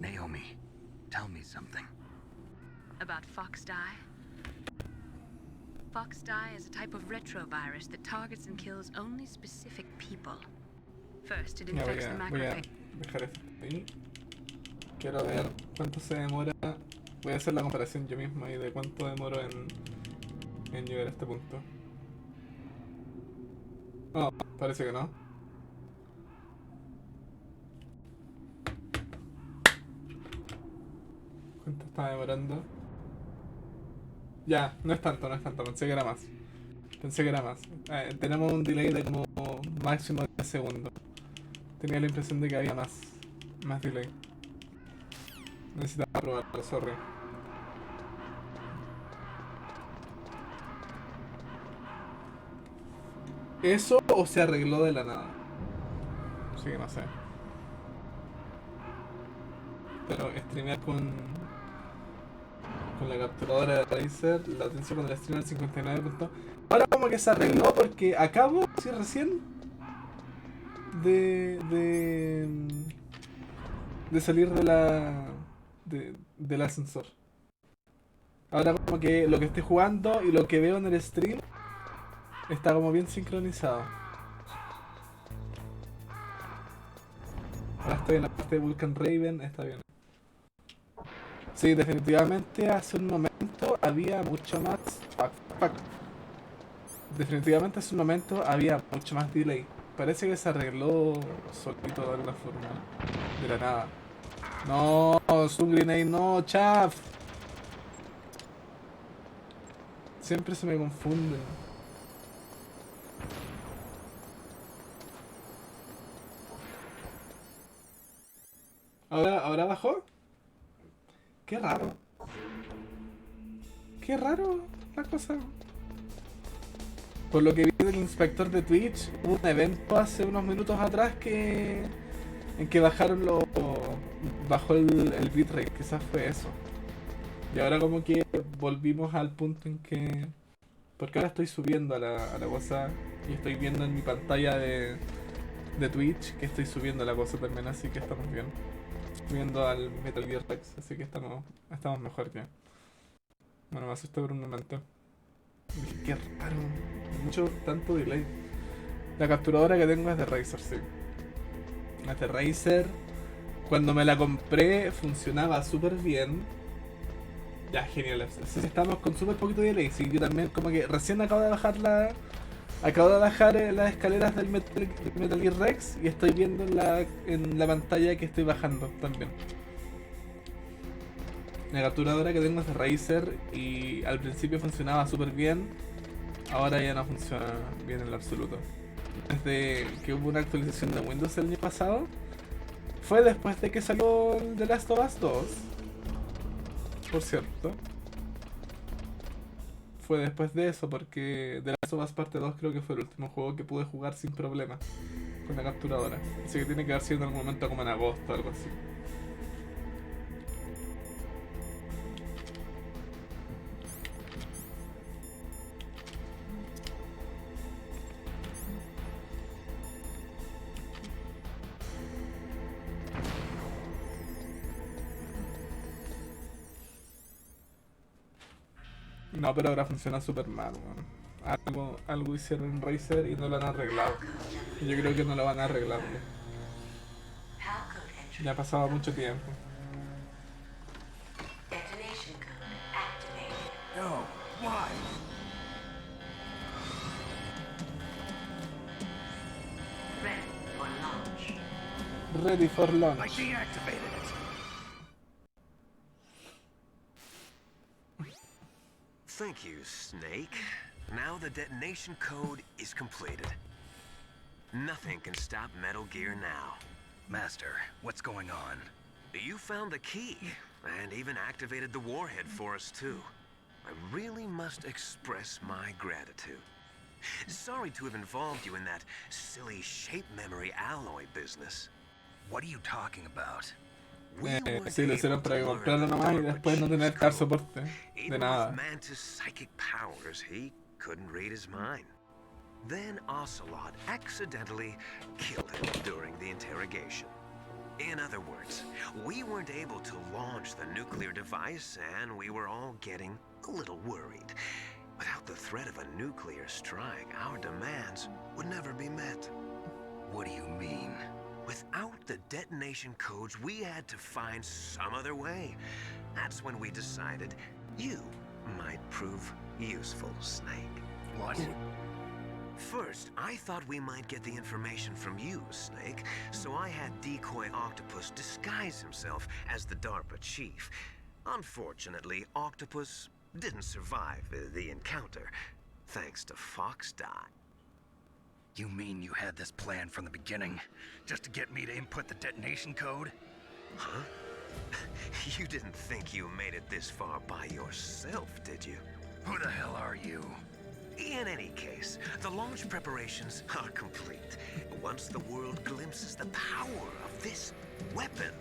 Naomi, tell me something. About Fox Die? Fox Die is a type of retrovirus that targets and kills only specific people. First, it Ya infects the voy a macrophage. dejar esto ahí. Quiero ver cuánto se demora. Voy a hacer la comparación yo mismo ahí de cuánto demoro en llegar a este punto. No, parece que no. ¿Cuánto está demorando? Ya, no es tanto, pensé que era más. Tenemos un delay de como máximo 10 segundos. Tenía la impresión de que había más delay. Necesitaba probarlo, sorry. ¿Eso o se arregló de la nada? Sí, no sé. Pero streamear con la capturadora de Razer, la latencia con el streamer 59 puntos. Ahora como que se arregló porque acabo, sí, recién de salir del ascensor. Ahora como que lo que estoy jugando y lo que veo en el stream está como bien sincronizado. Ahora estoy en la parte de Vulcan Raven, está bien. Sí, definitivamente hace un momento había mucho más... Definitivamente hace un momento había mucho más delay. Parece que se arregló solito de alguna forma. De la nada. No, Zoom Grenade, no, chav. Siempre se me confunden. ¿Ahora bajó? Qué raro. Qué raro la cosa. Por lo que vi del inspector de Twitch, hubo un evento hace unos minutos atrás en que bajó el bitrate, quizás fue eso. Y ahora como que volvimos al punto en que... Porque ahora estoy subiendo a la cosa y estoy viendo en mi pantalla de Twitch que estoy subiendo la cosa también, así que estamos bien. Estoy viendo al Metal Gear Rex, así que estamos mejor ya. Bueno, me asusté por un momento. Dije, qué raro, tanto delay. La capturadora que tengo es de Razer, sí. Es de Razer. Cuando me la compré funcionaba súper bien. Ya, genial. Así estamos con súper poquito delay. Sí, yo también como que recién acabo de bajar las escaleras del Metal Gear Rex y estoy viendo en la pantalla que estoy bajando también. La capturadora que tengo es de Razer y al principio funcionaba súper bien, ahora ya no funciona bien en lo absoluto. Desde que hubo una actualización de Windows el año pasado, fue después de que salió The Last of Us 2, por cierto. Fue después de eso porque The Last of Us Parte 2 creo que fue el último juego que pude jugar sin problema con la capturadora. Así que tiene que haber sido en algún momento como en agosto o algo así. No, pero ahora funciona súper mal, weón. Algo hicieron en Razer y no lo han arreglado. Y yo creo que no lo van a arreglar. Ya ha pasado mucho tiempo. No, why? Ready for launch. I deactivated it. Thank you, Snake. Now the detonation code is completed. Nothing can stop Metal Gear now. Master, what's going on? You found the key, and even activated the warhead for us, too. I really must express my gratitude. Sorry to have involved you in that silly shape memory alloy business. What are you talking about? Sí, lo hicieron para comprarlo nomás y después no tener que dar soporte de nada. Mantis' psychic powers, he couldn't read his mind. Then Ocelot accidentally killed him during the interrogation. In other words, we weren't able to launch the nuclear device, and we were all getting a little worried. Without the threat of a nuclear strike, our demands would never be met. What do you mean? Without the detonation codes, we had to find some other way. That's when we decided you might prove useful, Snake. What? First, I thought we might get the information from you, Snake, so I had Decoy Octopus disguise himself as the DARPA chief. Unfortunately, Octopus didn't survive the encounter, thanks to Foxdot. You mean you had this plan from the beginning, just to get me to input the detonation code? Huh? You didn't think you made it this far by yourself, did you? Who the hell are you? In any case, the launch preparations are complete. Once the world glimpses the power of this weapon,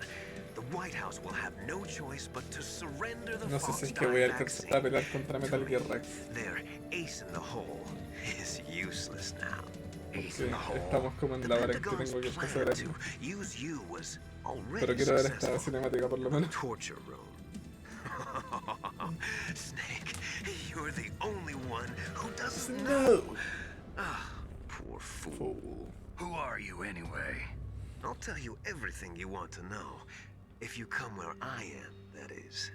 the White House will have no choice but to surrender the No sé si es que voy a alcanzar a pelear contra Metal Gear Rex. Their ace in the hole is useless now. Porque estamos como en la hora en que tengo que empezar a... Pero quiero ver esta cinemática por lo menos. Torture room. Snake, you're the only one who doesn't know. Ah, poor fool. Who are you anyway? I'll tell you everything you want to know. If you come where I am, that is.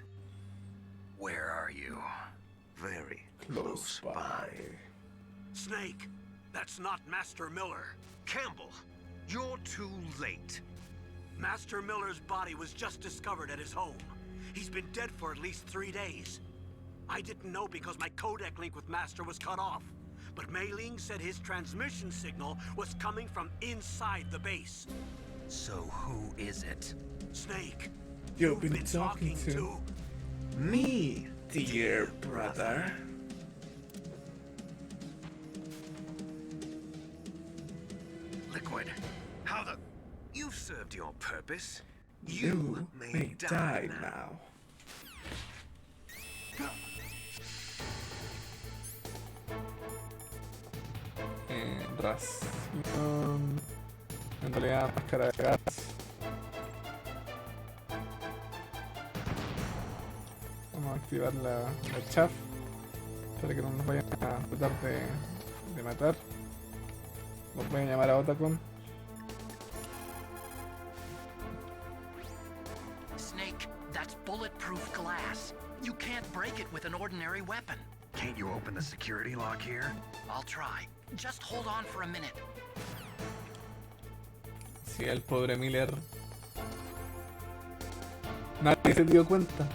Where are you? Very close by. Snake, that's not Master Miller. Campbell, you're too late. Master Miller's body was just discovered at his home. He's been dead for at least 3 days. I didn't know because my codec link with Master was cut off. But Mei Ling said his transmission signal was coming from inside the base. So who is it? Snake, You've been talking to me, dear brother. Liquid, how the... You've served your purpose. You may die now. Ración. En realidad, máscara de gas. Vamos a activar la chaff para que no nos vayan a tratar de matar. Nos voy a llamar a Otacon. Snake, that's bulletproof glass. You can't break it with an ordinary weapon. Can't you open the security lock here? I'll try. Just hold on for a minute. Sí, el pobre Miller. Nadie se dio cuenta.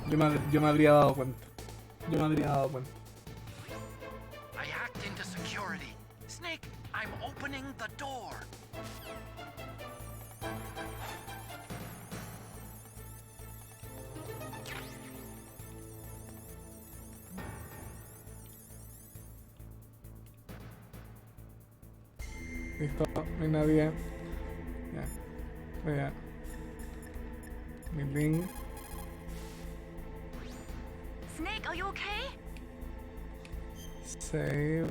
Yo me habría dado cuenta. I hacked into security. Snake, I'm opening the door. Listo, no hay nadie. Ya. Voy a... Mi link. Snake, are you okay? Save.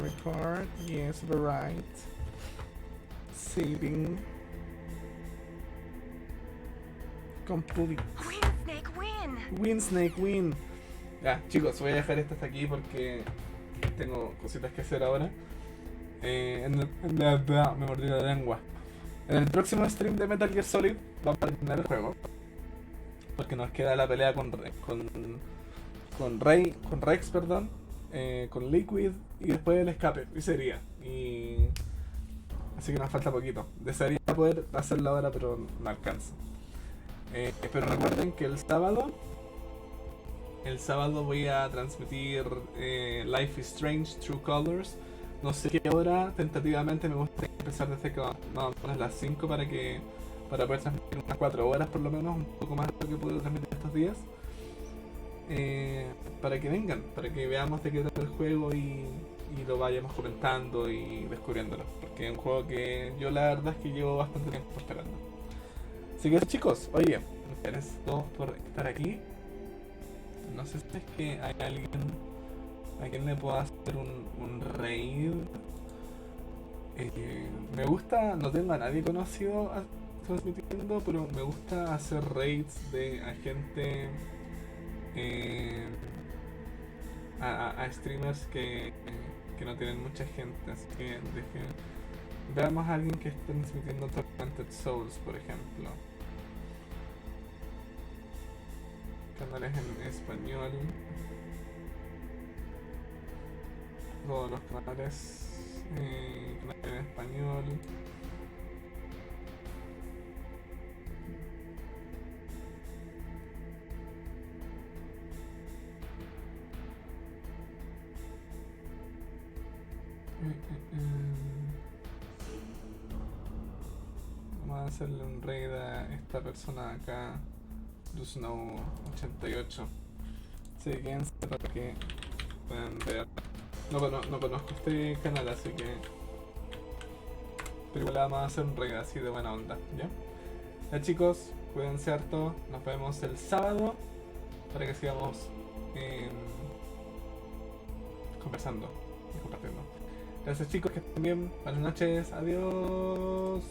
Record. Yes, right. Saving. Complete. Win, Snake, win! Win, Snake, win. Ya, chicos, voy a dejar esto hasta aquí porque tengo cositas que hacer ahora. Me mordí la lengua. En el próximo stream de Metal Gear Solid vamos a terminar el juego. Porque nos queda la pelea con Rex, perdón, con Liquid y después el escape, y sería. Así que nos falta poquito. Desearía poder hacerlo ahora, pero no alcanza. Pero recuerden que el sábado voy a transmitir Life is Strange True Colors. No sé qué hora, tentativamente me gustaría empezar desde que vamos a las 5 para poder transmitir unas 4 horas por lo menos, un poco más de lo que puedo transmitir estos días. Para que vengan, para que veamos de qué trata el juego y lo vayamos comentando y descubriéndolo. Porque es un juego que yo la verdad es que llevo bastante tiempo esperando. Así que chicos, oye, gracias a todos por estar aquí. No sé si es que hay alguien a quien le pueda hacer un raid. Me gusta, no tengo a nadie conocido transmitiendo, pero me gusta hacer raids de a gente, a streamers que no tienen mucha gente, así que veamos a alguien que esté transmitiendo Tormented Souls, por ejemplo. Canales en español. Todos los canales en español. Vamos a hacerle un raid a esta persona acá, Dusnow88. Sí, quédense para que puedan ver. No conozco este canal, así que... Pero igual vamos a hacer un raid así de buena onda, ¿ya? Ya chicos, cuídense harto. Nos vemos el sábado para que sigamos conversando y compartiendo. Gracias chicos, que estén bien. Buenas noches. Adiós.